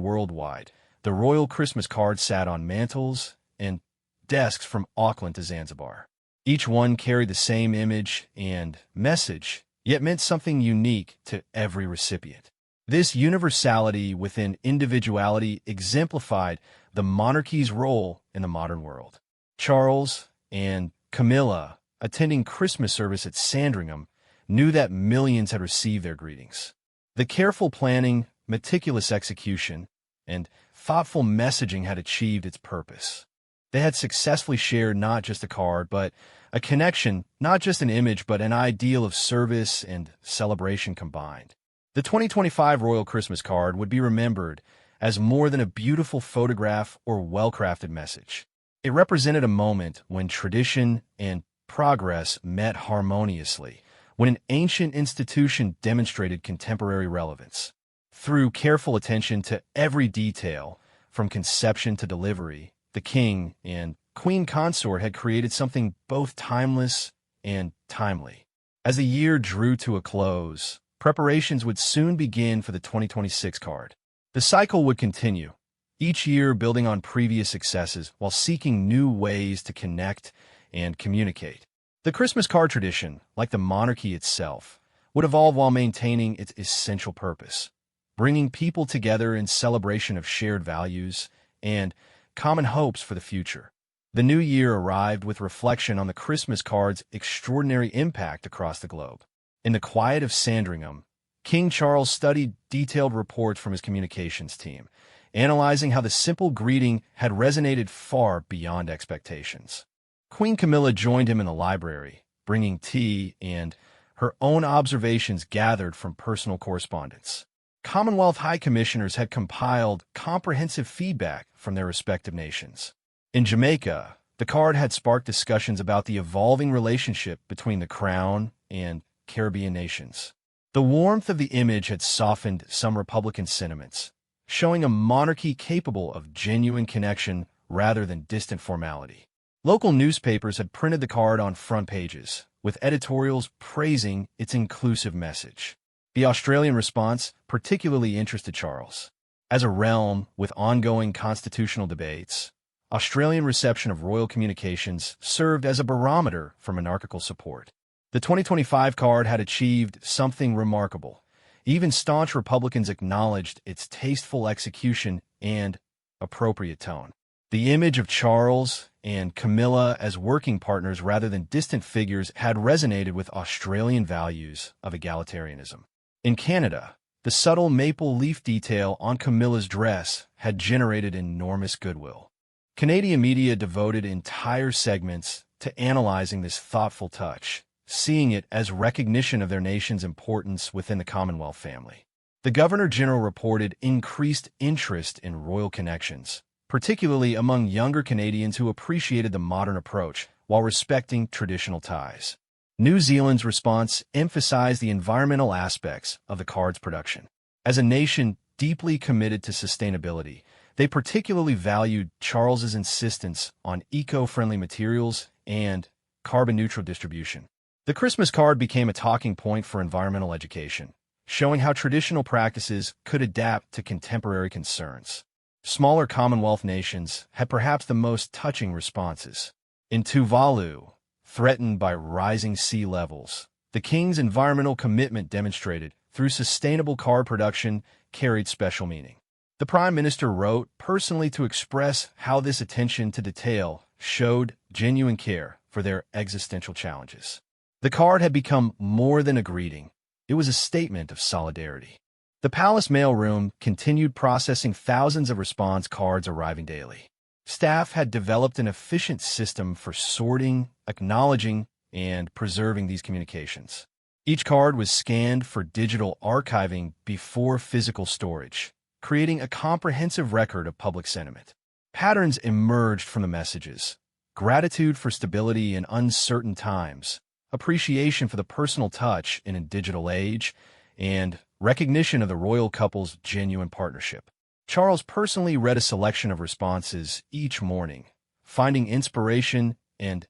Speaker 1: worldwide, the royal Christmas card sat on mantels and desks from Auckland to Zanzibar. Each one carried the same image and message, yet meant something unique to every recipient. This universality within individuality exemplified the monarchy's role in the modern world. Charles and Camilla, attending Christmas service at Sandringham, knew that millions had received their greetings. The careful planning, meticulous execution, and thoughtful messaging had achieved its purpose. They had successfully shared not just a card, but a connection, not just an image, but an ideal of service and celebration combined. The 2025 Royal Christmas card would be remembered as more than a beautiful photograph or well-crafted message. It represented a moment when tradition and progress met harmoniously, when an ancient institution demonstrated contemporary relevance. Through careful attention to every detail, from conception to delivery, the king and queen consort had created something both timeless and timely. As the year drew to a close, preparations would soon begin for the 2026 card. The cycle would continue, each year building on previous successes while seeking new ways to connect and communicate. The Christmas card tradition, like the monarchy itself, would evolve while maintaining its essential purpose, bringing people together in celebration of shared values and common hopes for the future. The new year arrived with reflection on the Christmas card's extraordinary impact across the globe. In the quiet of Sandringham, King Charles studied detailed reports from his communications team, analyzing how the simple greeting had resonated far beyond expectations. Queen Camilla joined him in the library, bringing tea and her own observations gathered from personal correspondence. Commonwealth High Commissioners had compiled comprehensive feedback from their respective nations. In Jamaica, the card had sparked discussions about the evolving relationship between the Crown and Caribbean nations. The warmth of the image had softened some Republican sentiments, showing a monarchy capable of genuine connection rather than distant formality. Local newspapers had printed the card on front pages, with editorials praising its inclusive message. The Australian response particularly interested Charles. As a realm with ongoing constitutional debates, Australian reception of royal communications served as a barometer for monarchical support. The 2025 card had achieved something remarkable. Even staunch Republicans acknowledged its tasteful execution and appropriate tone. The image of Charles and Camilla as working partners rather than distant figures had resonated with Australian values of egalitarianism. In Canada, the subtle maple leaf detail on Camilla's dress had generated enormous goodwill. Canadian media devoted entire segments to analyzing this thoughtful touch, seeing it as recognition of their nation's importance within the Commonwealth family. The Governor-General reported increased interest in royal connections, particularly among younger Canadians who appreciated the modern approach while respecting traditional ties. New Zealand's response emphasized the environmental aspects of the card's production. As a nation deeply committed to sustainability, they particularly valued Charles's insistence on eco-friendly materials and carbon-neutral distribution. The Christmas card became a talking point for environmental education, showing how traditional practices could adapt to contemporary concerns. Smaller Commonwealth nations had perhaps the most touching responses. In Tuvalu, threatened by rising sea levels, the king's environmental commitment demonstrated through sustainable card production carried special meaning. The Prime Minister wrote personally to express how this attention to detail showed genuine care for their existential challenges. The card had become more than a greeting. It was a statement of solidarity. The palace mailroom continued processing thousands of response cards arriving daily. Staff had developed an efficient system for sorting, acknowledging, and preserving these communications. Each card was scanned for digital archiving before physical storage, creating a comprehensive record of public sentiment. Patterns emerged from the messages: gratitude for stability in uncertain times, appreciation for the personal touch in a digital age, and recognition of the royal couple's genuine partnership. Charles personally read a selection of responses each morning, finding inspiration and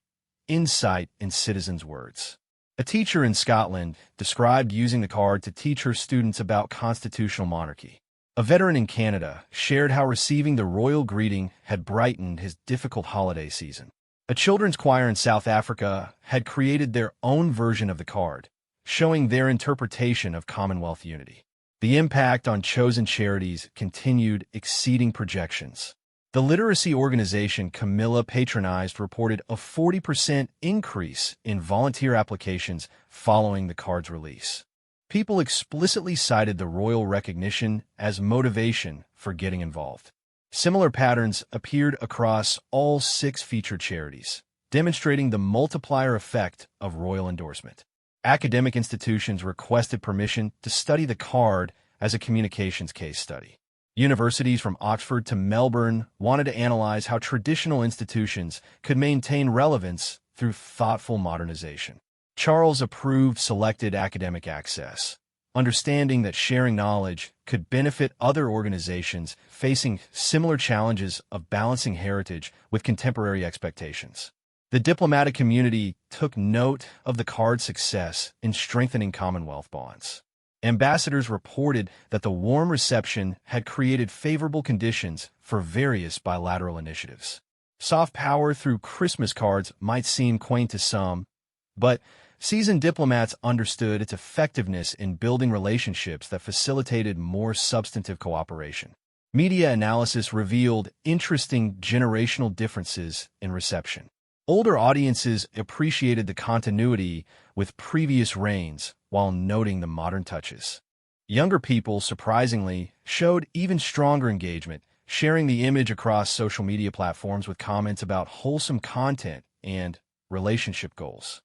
Speaker 1: insight in citizens' words. A teacher in Scotland described using the card to teach her students about constitutional monarchy. A veteran in Canada shared how receiving the royal greeting had brightened his difficult holiday season. A children's choir in South Africa had created their own version of the card, showing their interpretation of Commonwealth unity. The impact on chosen charities continued exceeding projections. The literacy organization Camilla patronized reported a 40% increase in volunteer applications following the card's release. People explicitly cited the royal recognition as motivation for getting involved. Similar patterns appeared across all 6 featured charities, demonstrating the multiplier effect of royal endorsement. Academic institutions requested permission to study the card as a communications case study. Universities from Oxford to Melbourne wanted to analyze how traditional institutions could maintain relevance through thoughtful modernization. Charles approved selected academic access, understanding that sharing knowledge could benefit other organizations facing similar challenges of balancing heritage with contemporary expectations. The diplomatic community took note of the card's success in strengthening Commonwealth bonds. Ambassadors reported that the warm reception had created favorable conditions for various bilateral initiatives. Soft power through Christmas cards might seem quaint to some, but seasoned diplomats understood its effectiveness in building relationships that facilitated more substantive cooperation. Media analysis revealed interesting generational differences in reception. Older audiences appreciated the continuity with previous reigns while noting the modern touches. Younger people, surprisingly, showed even stronger engagement, sharing the image across social media platforms with comments about wholesome content and relationship goals.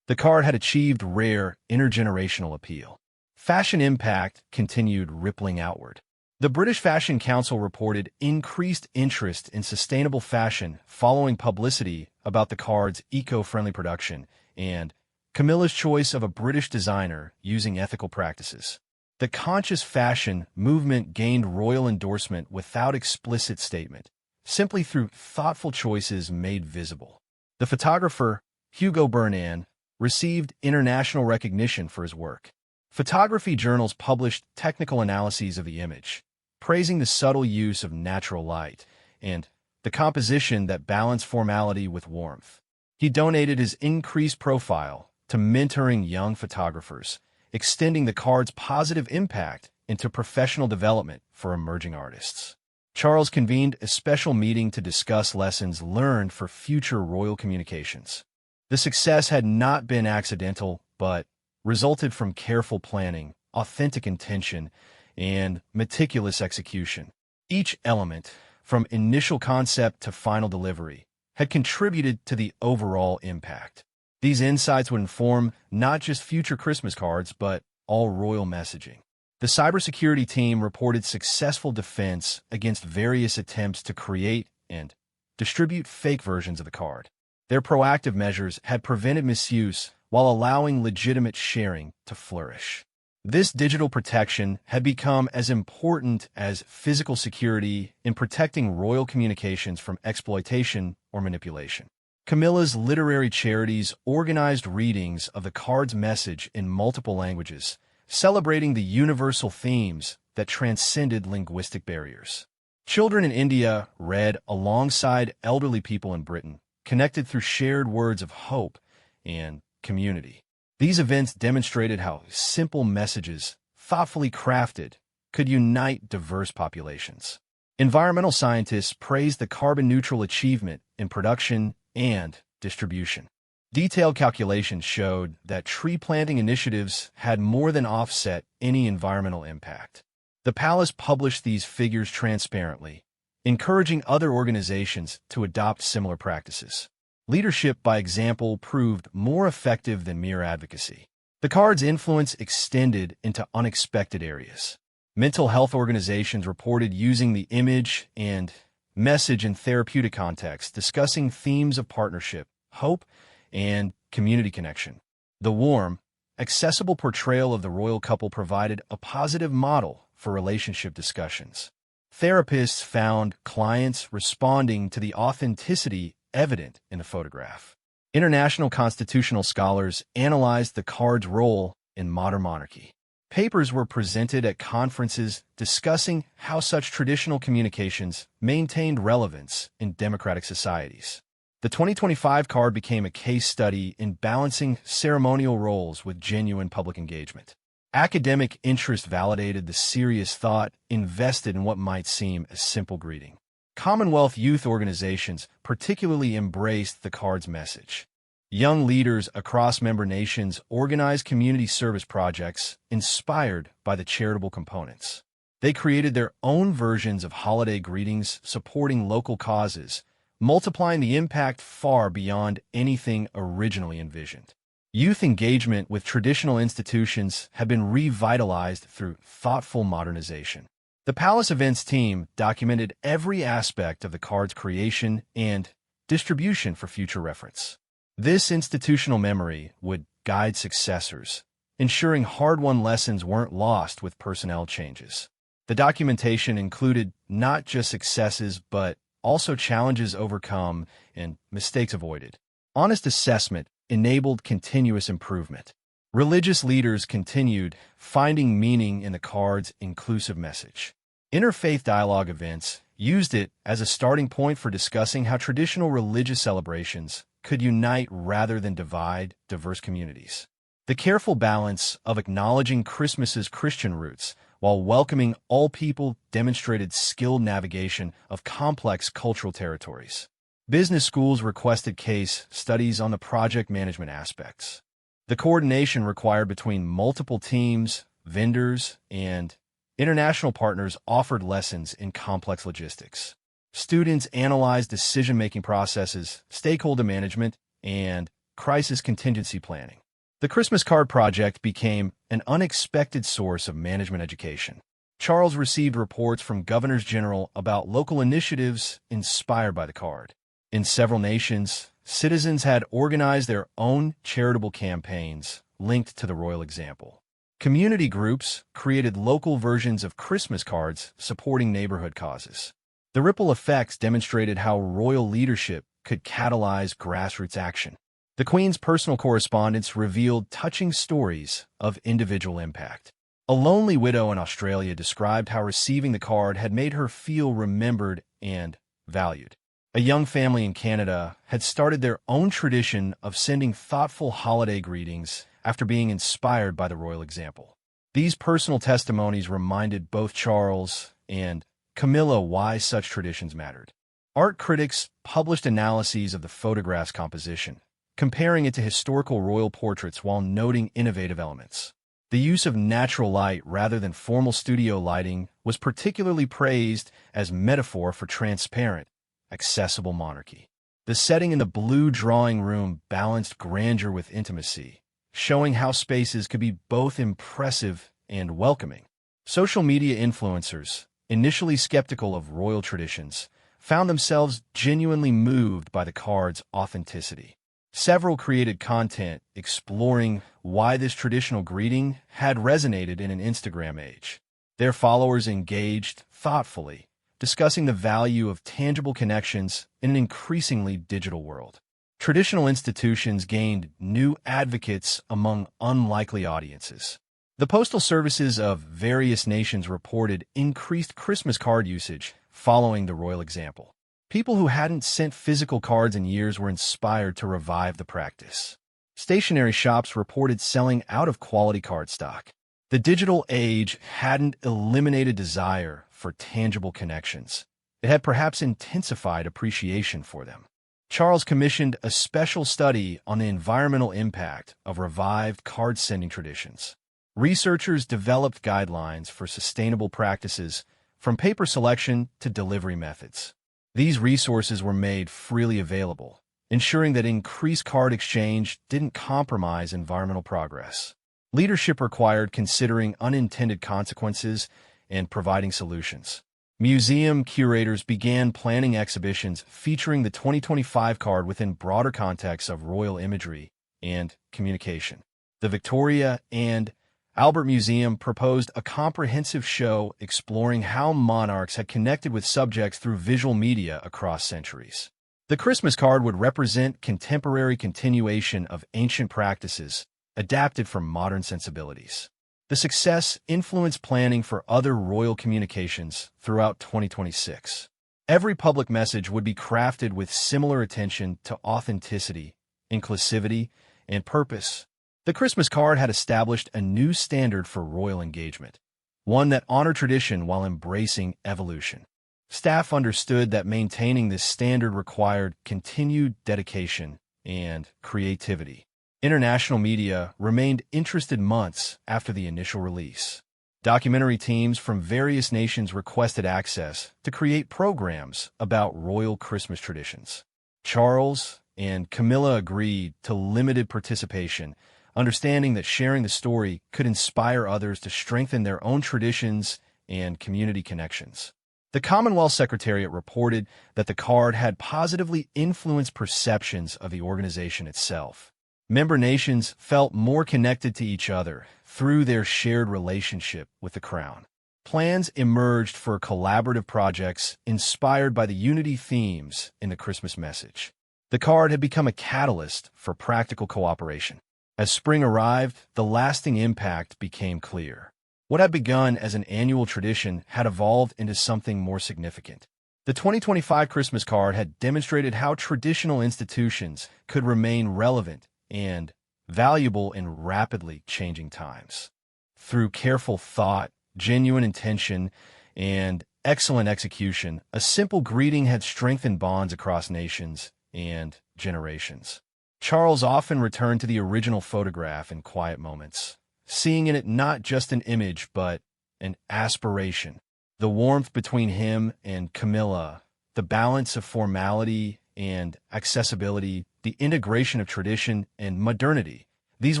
Speaker 1: The card had achieved rare intergenerational appeal. Fashion impact continued rippling outward. The British Fashion Council reported increased interest in sustainable fashion following publicity about the card's eco-friendly production and Camilla's choice of a British designer using ethical practices. The conscious fashion movement gained royal endorsement without explicit statement, simply through thoughtful choices made visible. The photographer, Hugo Bernan, received international recognition for his work. Photography journals published technical analyses of the image, praising the subtle use of natural light and the composition that balanced formality with warmth. He donated his increased profile to mentoring young photographers, extending the card's positive impact into professional development for emerging artists. Charles convened a special meeting to discuss lessons learned for future royal communications. The success had not been accidental, but resulted from careful planning, authentic intention, and meticulous execution. Each element, from initial concept to final delivery, had contributed to the overall impact. These insights would inform not just future Christmas cards, but all royal messaging. The cybersecurity team reported successful defense against various attempts to create and distribute fake versions of the card. Their proactive measures had prevented misuse while allowing legitimate sharing to flourish. This digital protection had become as important as physical security in protecting royal communications from exploitation or manipulation. Camilla's literary charities organized readings of the card's message in multiple languages, celebrating the universal themes that transcended linguistic barriers. Children in India read alongside elderly people in Britain, connected through shared words of hope and community. These events demonstrated how simple messages, thoughtfully crafted, could unite diverse populations. Environmental scientists praised the carbon-neutral achievement in production and distribution. Detailed calculations showed that tree planting initiatives had more than offset any environmental impact. The palace published these figures transparently, encouraging other organizations to adopt similar practices. Leadership by example proved more effective than mere advocacy. The card's influence extended into unexpected areas. Mental health organizations reported using the image and message in therapeutic contexts, discussing themes of partnership, hope, and community connection. The warm, accessible portrayal of the royal couple provided a positive model for relationship discussions. Therapists found clients responding to the authenticity evident in the photograph. International constitutional scholars analyzed the card's role in modern monarchy. Papers were presented at conferences discussing how such traditional communications maintained relevance in democratic societies. The 2025 card became a case study in balancing ceremonial roles with genuine public engagement. Academic interest validated the serious thought invested in what might seem a simple greeting. Commonwealth youth organizations particularly embraced the card's message. Young leaders across member nations organized community service projects inspired by the charitable components. They created their own versions of holiday greetings supporting local causes, multiplying the impact far beyond anything originally envisioned. Youth engagement with traditional institutions have been revitalized through thoughtful modernization. The Palace Events team documented every aspect of the card's creation and distribution for future reference. This institutional memory would guide successors, ensuring hard-won lessons weren't lost with personnel changes. The documentation included not just successes, but also challenges overcome and mistakes avoided. Honest assessment enabled continuous improvement. Religious leaders continued finding meaning in the card's inclusive message. Interfaith dialogue events used it as a starting point for discussing how traditional religious celebrations could unite rather than divide diverse communities. The careful balance of acknowledging Christmas's Christian roots while welcoming all people demonstrated skilled navigation of complex cultural territories. Business schools requested case studies on the project management aspects. The coordination required between multiple teams, vendors, and international partners offered lessons in complex logistics. Students analyzed decision-making processes, stakeholder management, and crisis contingency planning. The Christmas card project became an unexpected source of management education. Charles received reports from governors general about local initiatives inspired by the card. In several nations, citizens had organized their own charitable campaigns linked to the royal example. Community groups created local versions of Christmas cards supporting neighborhood causes. The ripple effects demonstrated how royal leadership could catalyze grassroots action. The Queen's personal correspondence revealed touching stories of individual impact. A lonely widow in Australia described how receiving the card had made her feel remembered and valued. A young family in Canada had started their own tradition of sending thoughtful holiday greetings after being inspired by the royal example. These personal testimonies reminded both Charles and Camilla why such traditions mattered. Art critics published analyses of the photograph's composition, comparing it to historical royal portraits while noting innovative elements. The use of natural light rather than formal studio lighting was particularly praised as metaphor for transparent, accessible monarchy. The setting in the blue drawing room balanced grandeur with intimacy, showing how spaces could be both impressive and welcoming. Social media influencers, initially skeptical of royal traditions, found themselves genuinely moved by the card's authenticity. Several created content exploring why this traditional greeting had resonated in an Instagram age. Their followers engaged thoughtfully, discussing the value of tangible connections in an increasingly digital world. Traditional institutions gained new advocates among unlikely audiences. The postal services of various nations reported increased Christmas card usage following the royal example. People who hadn't sent physical cards in years were inspired to revive the practice. Stationery shops reported selling out of quality card stock. The digital age hadn't eliminated desire for tangible connections. It had perhaps intensified appreciation for them. Charles commissioned a special study on the environmental impact of revived card-sending traditions. Researchers developed guidelines for sustainable practices, from paper selection to delivery methods. These resources were made freely available, ensuring that increased card exchange didn't compromise environmental progress. Leadership required considering unintended consequences and providing solutions. Museum curators began planning exhibitions featuring the 2025 card within broader contexts of royal imagery and communication. The Victoria and Albert Museum proposed a comprehensive show exploring how monarchs had connected with subjects through visual media across centuries. The Christmas card would represent contemporary continuation of ancient practices, adapted for modern sensibilities. The success influenced planning for other royal communications throughout 2026. Every public message would be crafted with similar attention to authenticity, inclusivity, and purpose. The Christmas card had established a new standard for royal engagement, one that honored tradition while embracing evolution. Staff understood that maintaining this standard required continued dedication and creativity. International media remained interested months after the initial release. Documentary teams from various nations requested access to create programs about royal Christmas traditions. Charles and Camilla agreed to limited participation, understanding that sharing the story could inspire others to strengthen their own traditions and community connections. The Commonwealth Secretariat reported that the card had positively influenced perceptions of the organization itself. Member nations felt more connected to each other through their shared relationship with the Crown. Plans emerged for collaborative projects inspired by the unity themes in the Christmas message. The card had become a catalyst for practical cooperation. As spring arrived, the lasting impact became clear. What had begun as an annual tradition had evolved into something more significant. The 2025 Christmas card had demonstrated how traditional institutions could remain relevant and valuable in rapidly changing times. Through careful thought, genuine intention, and excellent execution, a simple greeting had strengthened bonds across nations and generations. Charles often returned to the original photograph in quiet moments, seeing in it not just an image but an aspiration. The warmth between him and Camilla, the balance of formality and accessibility, the integration of tradition and modernity. These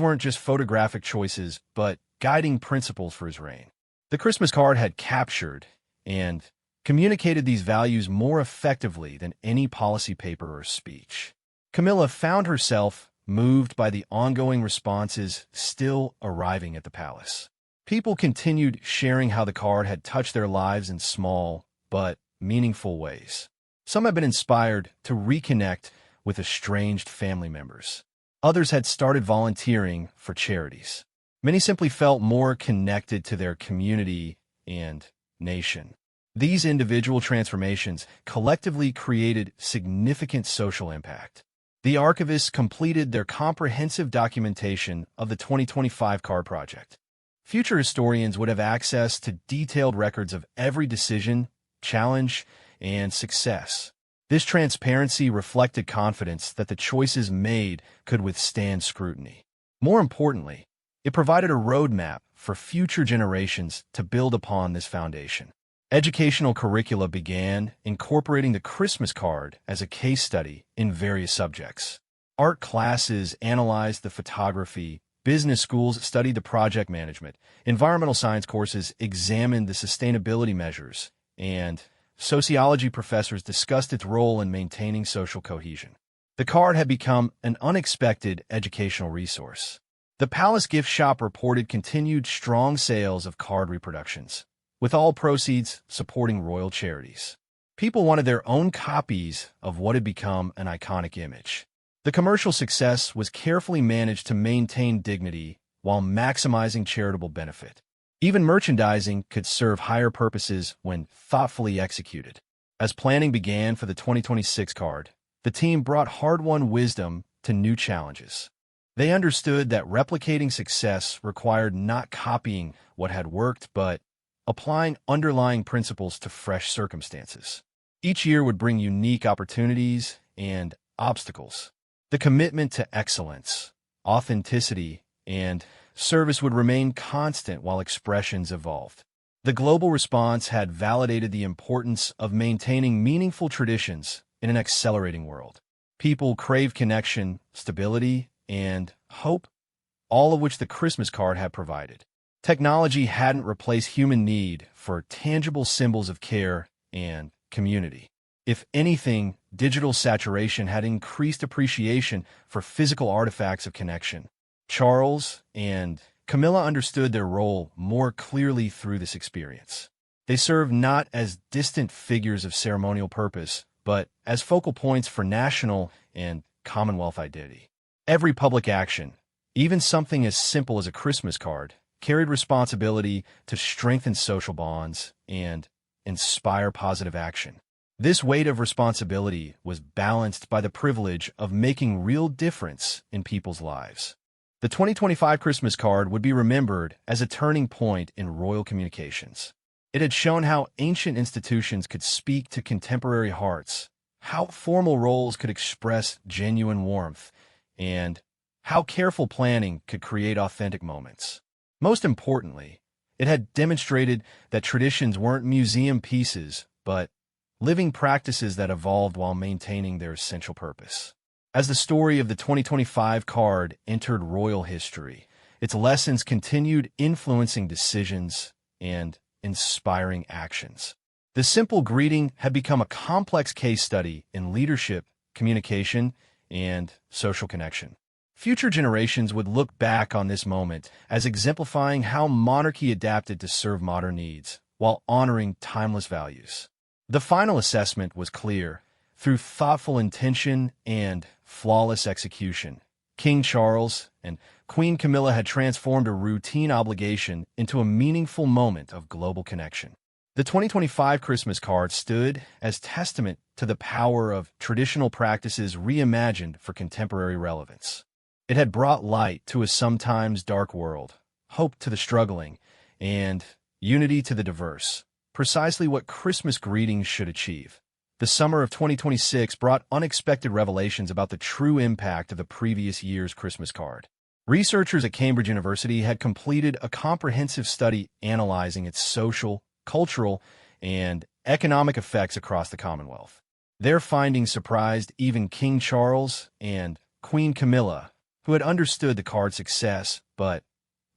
Speaker 1: weren't just photographic choices, but guiding principles for his reign. The Christmas card had captured and communicated these values more effectively than any policy paper or speech. Camilla found herself moved by the ongoing responses still arriving at the palace. People continued sharing how the card had touched their lives in small but meaningful ways. Some had been inspired to reconnect with estranged family members. Others had started volunteering for charities. Many simply felt more connected to their community and nation. These individual transformations collectively created significant social impact. The archivists completed their comprehensive documentation of the 2025 card project. Future historians would have access to detailed records of every decision, challenge, and success. This transparency reflected confidence that the choices made could withstand scrutiny. More importantly, it provided a roadmap for future generations to build upon this foundation. Educational curricula began incorporating the Christmas card as a case study in various subjects. Art classes analyzed the photography, business schools studied the project management, environmental science courses examined the sustainability measures, and sociology professors discussed its role in maintaining social cohesion. The card had become an unexpected educational resource. The Palace gift shop reported continued strong sales of card reproductions, with all proceeds supporting royal charities. People wanted their own copies of what had become an iconic image. The commercial success was carefully managed to maintain dignity while maximizing charitable benefit. Even merchandising could serve higher purposes when thoughtfully executed. As planning began for the 2026 card, the team brought hard-won wisdom to new challenges. They understood that replicating success required not copying what had worked, but applying underlying principles to fresh circumstances. Each year would bring unique opportunities and obstacles. The commitment to excellence, authenticity, and service would remain constant while expressions evolved. The global response had validated the importance of maintaining meaningful traditions in an accelerating world. People crave connection, stability, and hope, all of which the Christmas card had provided. Technology hadn't replaced human need for tangible symbols of care and community. If anything, digital saturation had increased appreciation for physical artifacts of connection. Charles and Camilla understood their role more clearly through this experience. They served not as distant figures of ceremonial purpose, but as focal points for national and Commonwealth identity. Every public action, even something as simple as a Christmas card, carried responsibility to strengthen social bonds and inspire positive action. This weight of responsibility was balanced by the privilege of making real difference in people's lives. The 2025 Christmas card would be remembered as a turning point in royal communications. It had shown how ancient institutions could speak to contemporary hearts, how formal roles could express genuine warmth, and how careful planning could create authentic moments. Most importantly, it had demonstrated that traditions weren't museum pieces, but living practices that evolved while maintaining their essential purpose. As the story of the 2025 card entered royal history, its lessons continued influencing decisions and inspiring actions. The simple greeting had become a complex case study in leadership, communication, and social connection. Future generations would look back on this moment as exemplifying how monarchy adapted to serve modern needs while honoring timeless values. The final assessment was clear. Through thoughtful intention and flawless execution, King Charles and Queen Camilla had transformed a routine obligation into a meaningful moment of global connection. The 2025 Christmas card stood as testament to the power of traditional practices reimagined for contemporary relevance. It had brought light to a sometimes dark world, hope to the struggling, and unity to the diverse, precisely what Christmas greetings should achieve. The summer of 2026 brought unexpected revelations about the true impact of the previous year's Christmas card. Researchers at Cambridge University had completed a comprehensive study analyzing its social, cultural, and economic effects across the Commonwealth. Their findings surprised even King Charles and Queen Camilla, who had understood the card's success, but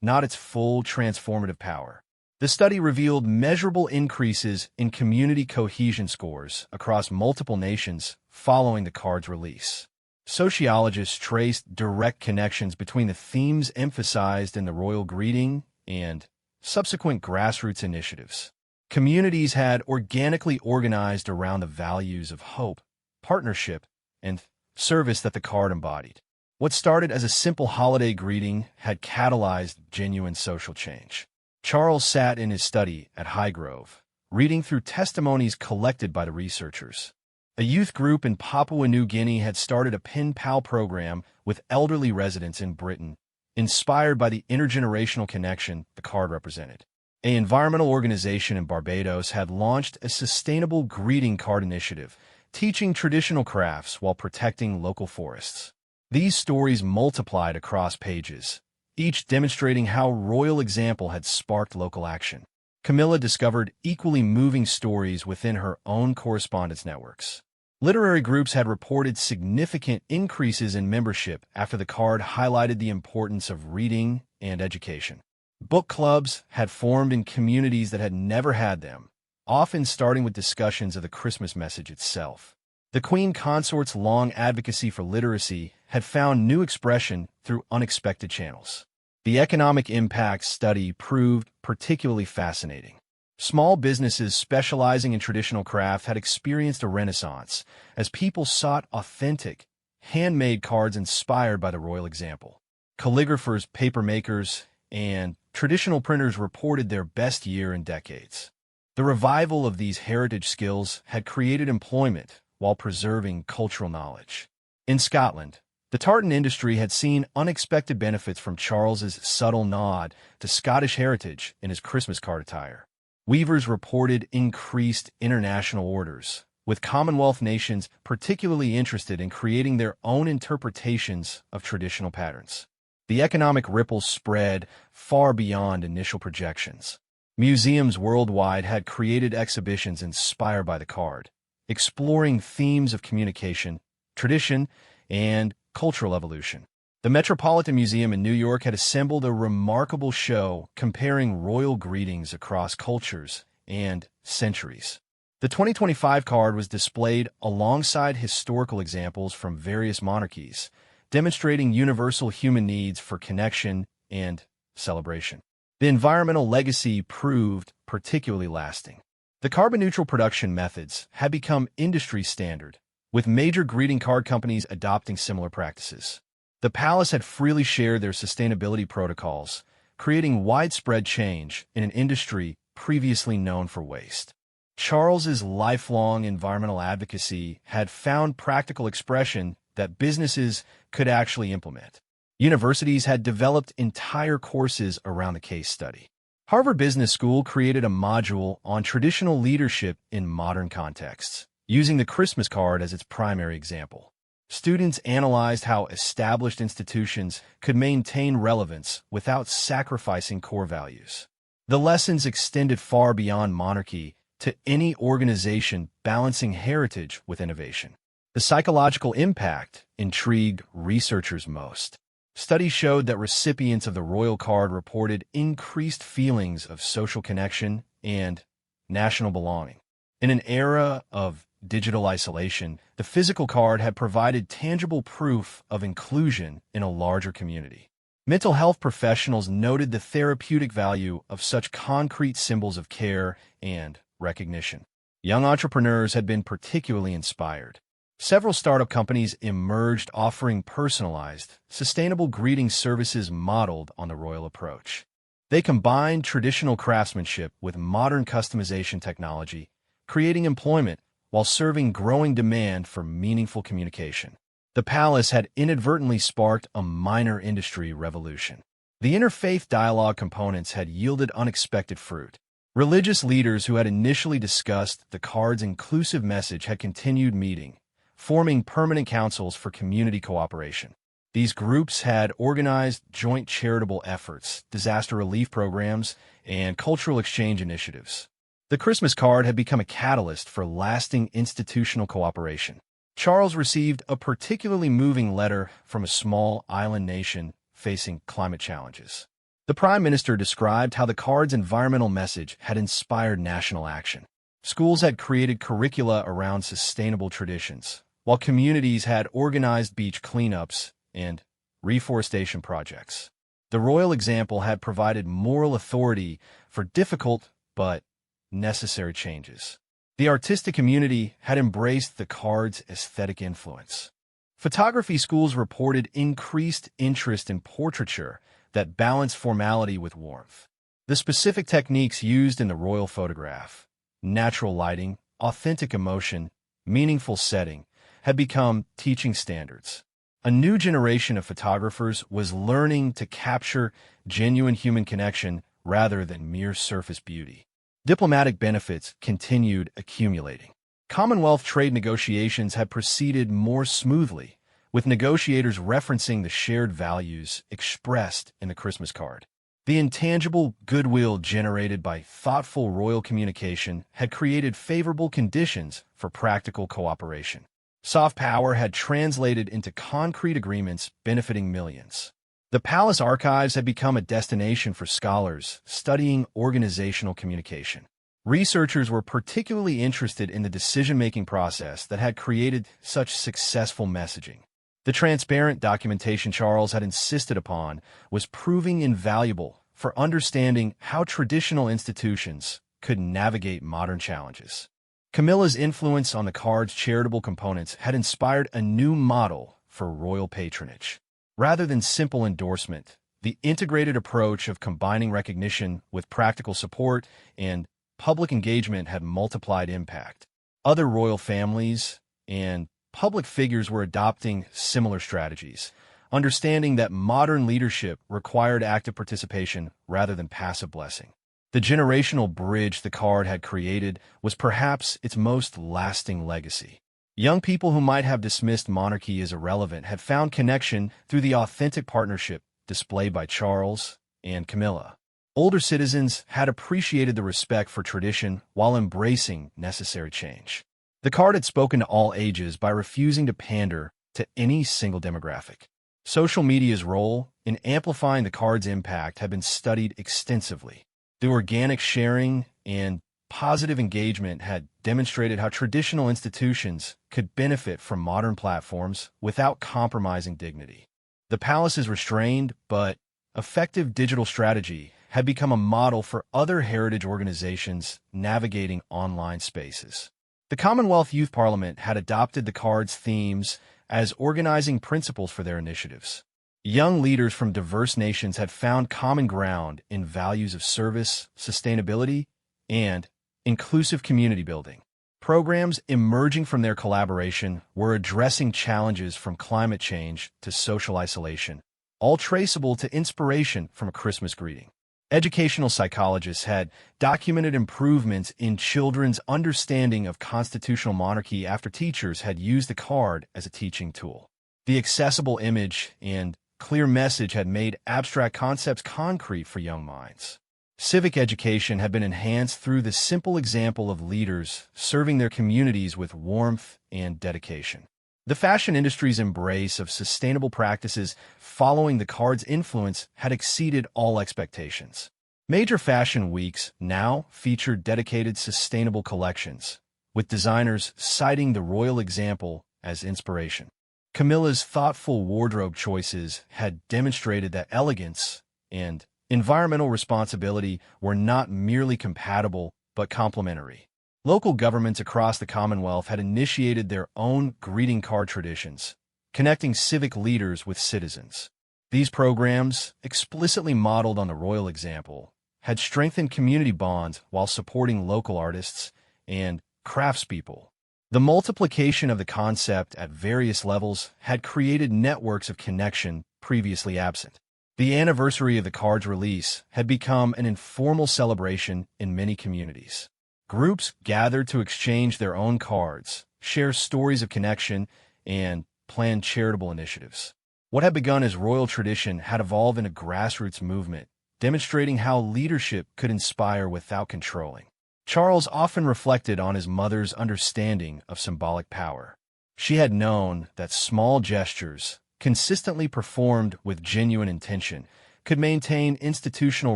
Speaker 1: not its full transformative power. The study revealed measurable increases in community cohesion scores across multiple nations following the card's release. Sociologists traced direct connections between the themes emphasized in the royal greeting and subsequent grassroots initiatives. Communities had organically organized around the values of hope, partnership, and service that the card embodied. What started as a simple holiday greeting had catalyzed genuine social change. Charles sat in his study at Highgrove, reading through testimonies collected by the researchers. A youth group in Papua New Guinea had started a pen pal program with elderly residents in Britain, inspired by the intergenerational connection the card represented. An environmental organization in Barbados had launched a sustainable greeting card initiative, teaching traditional crafts while protecting local forests. These stories multiplied across pages, each demonstrating how royal example had sparked local action. Camilla discovered equally moving stories within her own correspondence networks. Literary groups had reported significant increases in membership after the card highlighted the importance of reading and education. Book clubs had formed in communities that had never had them, often starting with discussions of the Christmas message itself. The Queen Consort's long advocacy for literacy had found new expression through unexpected channels. The economic impact study proved particularly fascinating. Small businesses specializing in traditional craft had experienced a renaissance as people sought authentic, handmade cards inspired by the royal example. Calligraphers, paper makers, and traditional printers reported their best year in decades. The revival of these heritage skills had created employment while preserving cultural knowledge. In Scotland, the tartan industry had seen unexpected benefits from Charles's subtle nod to Scottish heritage in his Christmas card attire. Weavers reported increased international orders, with Commonwealth nations particularly interested in creating their own interpretations of traditional patterns. The economic ripples spread far beyond initial projections. Museums worldwide had created exhibitions inspired by the card, exploring themes of communication, tradition, and cultural evolution. The Metropolitan Museum in New York had assembled a remarkable show comparing royal greetings across cultures and centuries. The 2025 card was displayed alongside historical examples from various monarchies, demonstrating universal human needs for connection and celebration. The environmental legacy proved particularly lasting. The carbon-neutral production methods had become industry standard, with major greeting card companies adopting similar practices. The palace had freely shared their sustainability protocols, creating widespread change in an industry previously known for waste. Charles's lifelong environmental advocacy had found practical expression that businesses could actually implement. Universities had developed entire courses around the case study. Harvard Business School created a module on traditional leadership in modern contexts, using the Christmas card as its primary example. Students analyzed how established institutions could maintain relevance without sacrificing core values. The lessons extended far beyond monarchy to any organization balancing heritage with innovation. The psychological impact intrigued researchers most. Studies showed that recipients of the royal card reported increased feelings of social connection and national belonging. In an era of digital isolation, the physical card had provided tangible proof of inclusion in a larger community. Mental health professionals noted the therapeutic value of such concrete symbols of care and recognition. Young entrepreneurs had been particularly inspired. Several startup companies emerged offering personalized, sustainable greeting services modeled on the royal approach. They combined traditional craftsmanship with modern customization technology, creating employment while serving growing demand for meaningful communication. The palace had inadvertently sparked a minor industry revolution. The interfaith dialogue components had yielded unexpected fruit. Religious leaders who had initially discussed the card's inclusive message had continued meeting, forming permanent councils for community cooperation. These groups had organized joint charitable efforts, disaster relief programs, and cultural exchange initiatives. The Christmas card had become a catalyst for lasting institutional cooperation. Charles received a particularly moving letter from a small island nation facing climate challenges. The Prime Minister described how the card's environmental message had inspired national action. Schools had created curricula around sustainable traditions, while communities had organized beach cleanups and reforestation projects. The royal example had provided moral authority for difficult but necessary changes. The artistic community had embraced the card's aesthetic influence. Photography schools reported increased interest in portraiture that balanced formality with warmth. The specific techniques used in the royal photograph, natural lighting, authentic emotion, meaningful setting, had become teaching standards. A new generation of photographers was learning to capture genuine human connection rather than mere surface beauty. Diplomatic benefits continued accumulating. Commonwealth trade negotiations had proceeded more smoothly, with negotiators referencing the shared values expressed in the Christmas card. The intangible goodwill generated by thoughtful royal communication had created favorable conditions for practical cooperation. Soft power had translated into concrete agreements benefiting millions. The palace archives had become a destination for scholars studying organizational communication. Researchers were particularly interested in the decision-making process that had created such successful messaging. The transparent documentation Charles had insisted upon was proving invaluable for understanding how traditional institutions could navigate modern challenges. Camilla's influence on the card's charitable components had inspired a new model for royal patronage. Rather than simple endorsement, the integrated approach of combining recognition with practical support and public engagement had multiplied impact. Other royal families and public figures were adopting similar strategies, understanding that modern leadership required active participation rather than passive blessing. The generational bridge the card had created was perhaps its most lasting legacy. Young people who might have dismissed monarchy as irrelevant had found connection through the authentic partnership displayed by Charles and Camilla. Older citizens had appreciated the respect for tradition while embracing necessary change. The card had spoken to all ages by refusing to pander to any single demographic. Social media's role in amplifying the card's impact had been studied extensively. The organic sharing and positive engagement had demonstrated how traditional institutions could benefit from modern platforms without compromising dignity. The palace's restrained but effective digital strategy had become a model for other heritage organizations navigating online spaces. The Commonwealth Youth Parliament had adopted the card's themes as organizing principles for their initiatives. Young leaders from diverse nations had found common ground in values of service, sustainability, and inclusive community building. Programs emerging from their collaboration were addressing challenges from climate change to social isolation, all traceable to inspiration from a Christmas greeting. Educational psychologists had documented improvements in children's understanding of constitutional monarchy after teachers had used the card as a teaching tool. The accessible image and clear message had made abstract concepts concrete for young minds. Civic education had been enhanced through the simple example of leaders serving their communities with warmth and dedication. The fashion industry's embrace of sustainable practices following the card's influence had exceeded all expectations. Major fashion weeks now featured dedicated sustainable collections, with designers citing the royal example as inspiration. Camilla's thoughtful wardrobe choices had demonstrated that elegance and environmental responsibility were not merely compatible but complementary. Local governments across the Commonwealth had initiated their own greeting card traditions, connecting civic leaders with citizens. These programs, explicitly modeled on the royal example, had strengthened community bonds while supporting local artists and craftspeople. The multiplication of the concept at various levels had created networks of connection previously absent. The anniversary of the card's release had become an informal celebration in many communities. Groups gathered to exchange their own cards, share stories of connection, and plan charitable initiatives. What had begun as royal tradition had evolved into grassroots movement, demonstrating how leadership could inspire without controlling. Charles often reflected on his mother's understanding of symbolic power. She had known that small gestures, consistently performed with genuine intention, could maintain institutional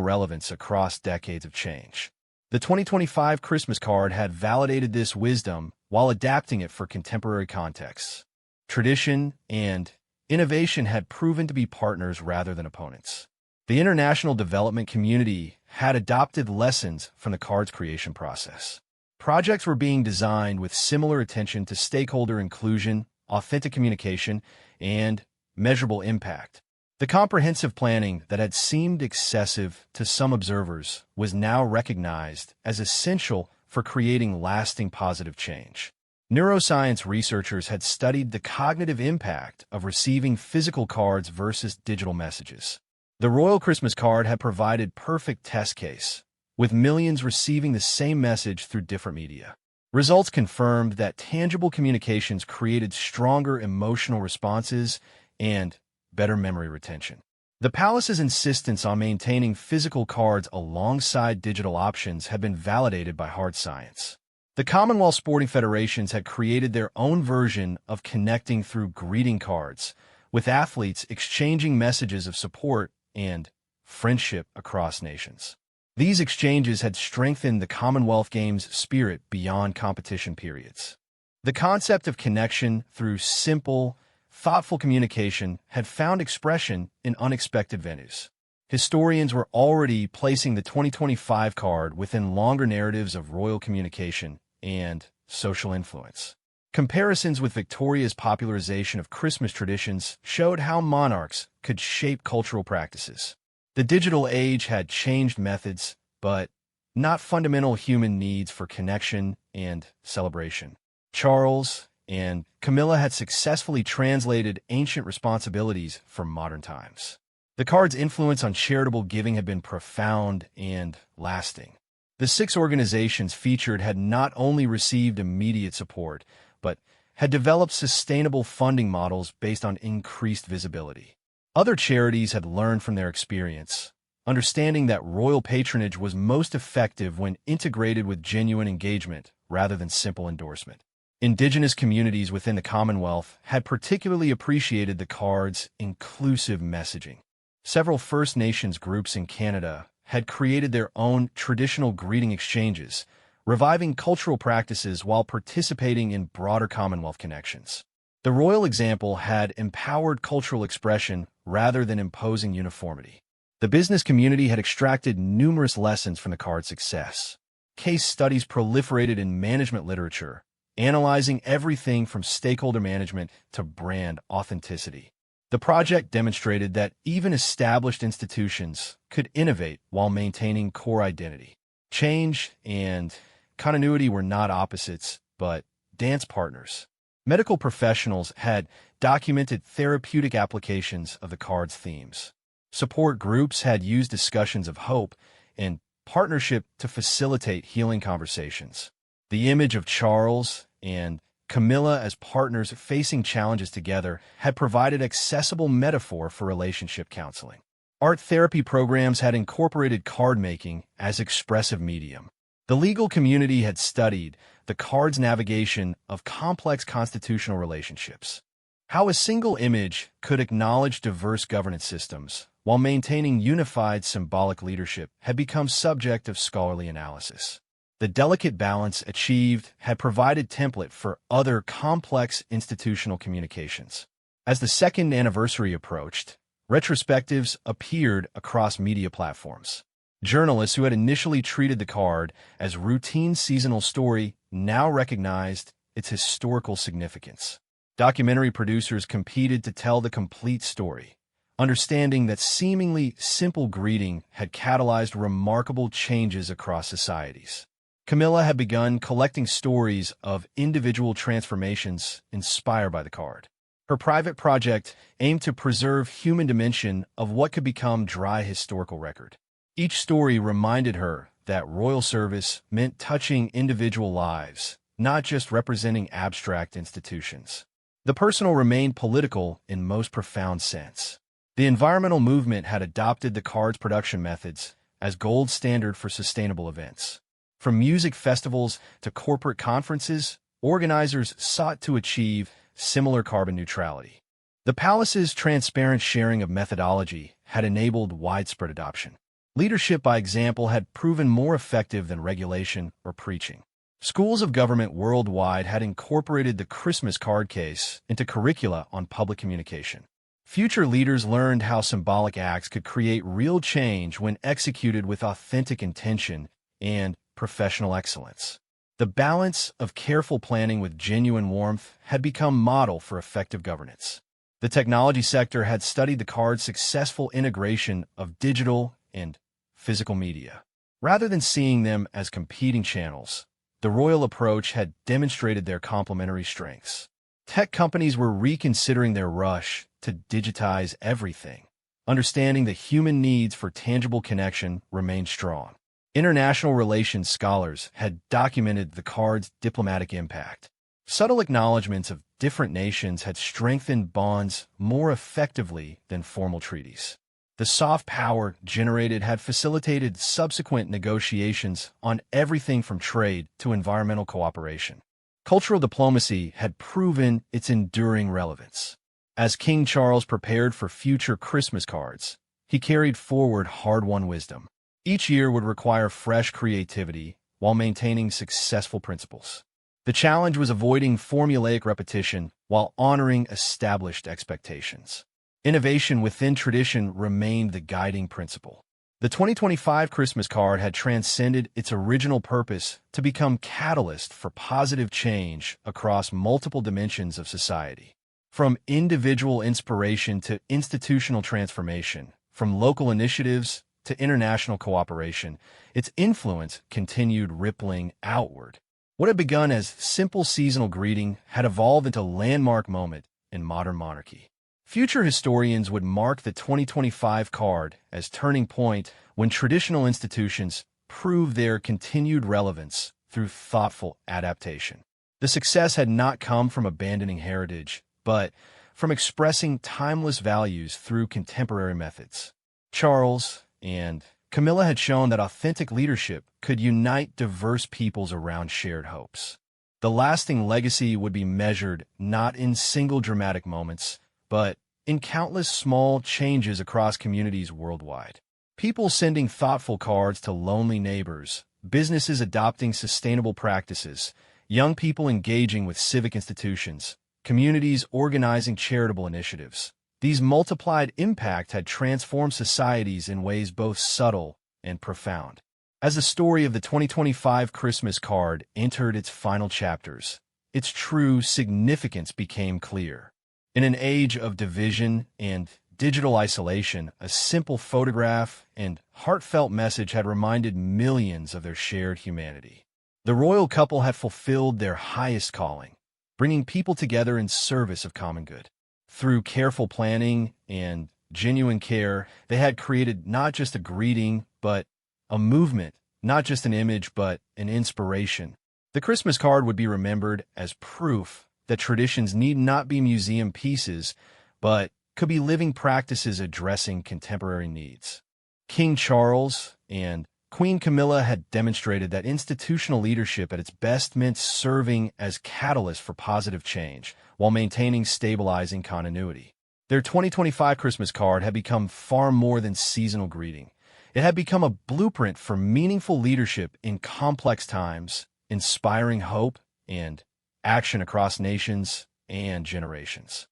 Speaker 1: relevance across decades of change. The 2025 Christmas card had validated this wisdom while adapting it for contemporary contexts. Tradition and innovation had proven to be partners rather than opponents. The international development community had adopted lessons from the card's creation process. Projects were being designed with similar attention to stakeholder inclusion, authentic communication, and measurable impact. The comprehensive planning that had seemed excessive to some observers was now recognized as essential for creating lasting positive change. Neuroscience researchers had studied the cognitive impact of receiving physical cards versus digital messages. The Royal Christmas card had provided perfect test case, with millions receiving the same message through different media. Results confirmed that tangible communications created stronger emotional responses and better memory retention. The palace's insistence on maintaining physical cards alongside digital options had been validated by hard science. The Commonwealth sporting federations had created their own version of connecting through greeting cards, with athletes exchanging messages of support and friendship across nations. These exchanges had strengthened the Commonwealth Games' spirit beyond competition periods. The concept of connection through simple, thoughtful communication had found expression in unexpected venues. Historians were already placing the 2025 card within longer narratives of royal communication and social influence. Comparisons with Victoria's popularization of Christmas traditions showed how monarchs could shape cultural practices. The digital age had changed methods, but not fundamental human needs for connection and celebration. Charles and Camilla had successfully translated ancient responsibilities for modern times. The card's influence on charitable giving had been profound and lasting. The 6 organizations featured had not only received immediate support, but had developed sustainable funding models based on increased visibility. Other charities had learned from their experience, understanding that royal patronage was most effective when integrated with genuine engagement rather than simple endorsement. Indigenous communities within the Commonwealth had particularly appreciated the card's inclusive messaging. Several First Nations groups in Canada had created their own traditional greeting exchanges, reviving cultural practices while participating in broader Commonwealth connections. The royal example had empowered cultural expression rather than imposing uniformity. The business community had extracted numerous lessons from the card's success. Case studies proliferated in management literature, analyzing everything from stakeholder management to brand authenticity. The project demonstrated that even established institutions could innovate while maintaining core identity. Change and continuity were not opposites, but dance partners. Medical professionals had documented therapeutic applications of the card's themes. Support groups had used discussions of hope and partnership to facilitate healing conversations. The image of Charles and Camilla as partners facing challenges together had provided accessible metaphor for relationship counseling. Art therapy programs had incorporated card making as expressive medium. The legal community had studied the card's navigation of complex constitutional relationships. How a single image could acknowledge diverse governance systems while maintaining unified symbolic leadership had become subject of scholarly analysis. The delicate balance achieved had provided template for other complex institutional communications. As the second anniversary approached, retrospectives appeared across media platforms. Journalists who had initially treated the card as routine seasonal story now recognized its historical significance. Documentary producers competed to tell the complete story, understanding that seemingly simple greeting had catalyzed remarkable changes across societies. Camilla had begun collecting stories of individual transformations inspired by the card. Her private project aimed to preserve human dimension of what could become dry historical record. Each story reminded her that royal service meant touching individual lives, not just representing abstract institutions. The personal remained political in most profound sense. The environmental movement had adopted the card's production methods as gold standard for sustainable events. From music festivals to corporate conferences, organizers sought to achieve similar carbon neutrality. The palace's transparent sharing of methodology had enabled widespread adoption. Leadership by example had proven more effective than regulation or preaching. Schools of government worldwide had incorporated the Christmas card case into curricula on public communication. Future leaders learned how symbolic acts could create real change when executed with authentic intention and professional excellence. The balance of careful planning with genuine warmth had become model for effective governance. The technology sector had studied the card's successful integration of digital and physical media. Rather than seeing them as competing channels, the royal approach had demonstrated their complementary strengths. Tech companies were reconsidering their rush to digitize everything, understanding the human needs for tangible connection remained strong. International relations scholars had documented the card's diplomatic impact. Subtle acknowledgments of different nations had strengthened bonds more effectively than formal treaties. The soft power generated had facilitated subsequent negotiations on everything from trade to environmental cooperation. Cultural diplomacy had proven its enduring relevance. As King Charles prepared for future Christmas cards, he carried forward hard-won wisdom. Each year would require fresh creativity while maintaining successful principles. The challenge was avoiding formulaic repetition while honoring established expectations. Innovation within tradition remained the guiding principle. The 2025 Christmas card had transcended its original purpose to become catalyst for positive change across multiple dimensions of society. From individual inspiration to institutional transformation, from local initiatives to international cooperation, its influence continued rippling outward. What had begun as simple seasonal greeting had evolved into a landmark moment in modern monarchy. Future historians would mark the 2025 card as turning point when traditional institutions proved their continued relevance through thoughtful adaptation. The success had not come from abandoning heritage, but from expressing timeless values through contemporary methods. Charles and Camilla had shown that authentic leadership could unite diverse peoples around shared hopes. The lasting legacy would be measured not in single dramatic moments, but in countless small changes across communities worldwide. People sending thoughtful cards to lonely neighbors, businesses adopting sustainable practices, young people engaging with civic institutions, communities organizing charitable initiatives. These multiplied impact had transformed societies in ways both subtle and profound. As the story of the 2025 Christmas card entered its final chapters, its true significance became clear. In an age of division and digital isolation, a simple photograph and heartfelt message had reminded millions of their shared humanity. The royal couple had fulfilled their highest calling, bringing people together in service of common good. Through careful planning and genuine care, they had created not just a greeting, but a movement, not just an image, but an inspiration. The Christmas card would be remembered as proof that traditions need not be museum pieces, but could be living practices addressing contemporary needs. King Charles and Queen Camilla had demonstrated that institutional leadership at its best meant serving as catalyst for positive change, while maintaining stabilizing continuity. Their 2025 Christmas card had become far more than seasonal greeting. It had become a blueprint for meaningful leadership in complex times, inspiring hope and action across nations and generations.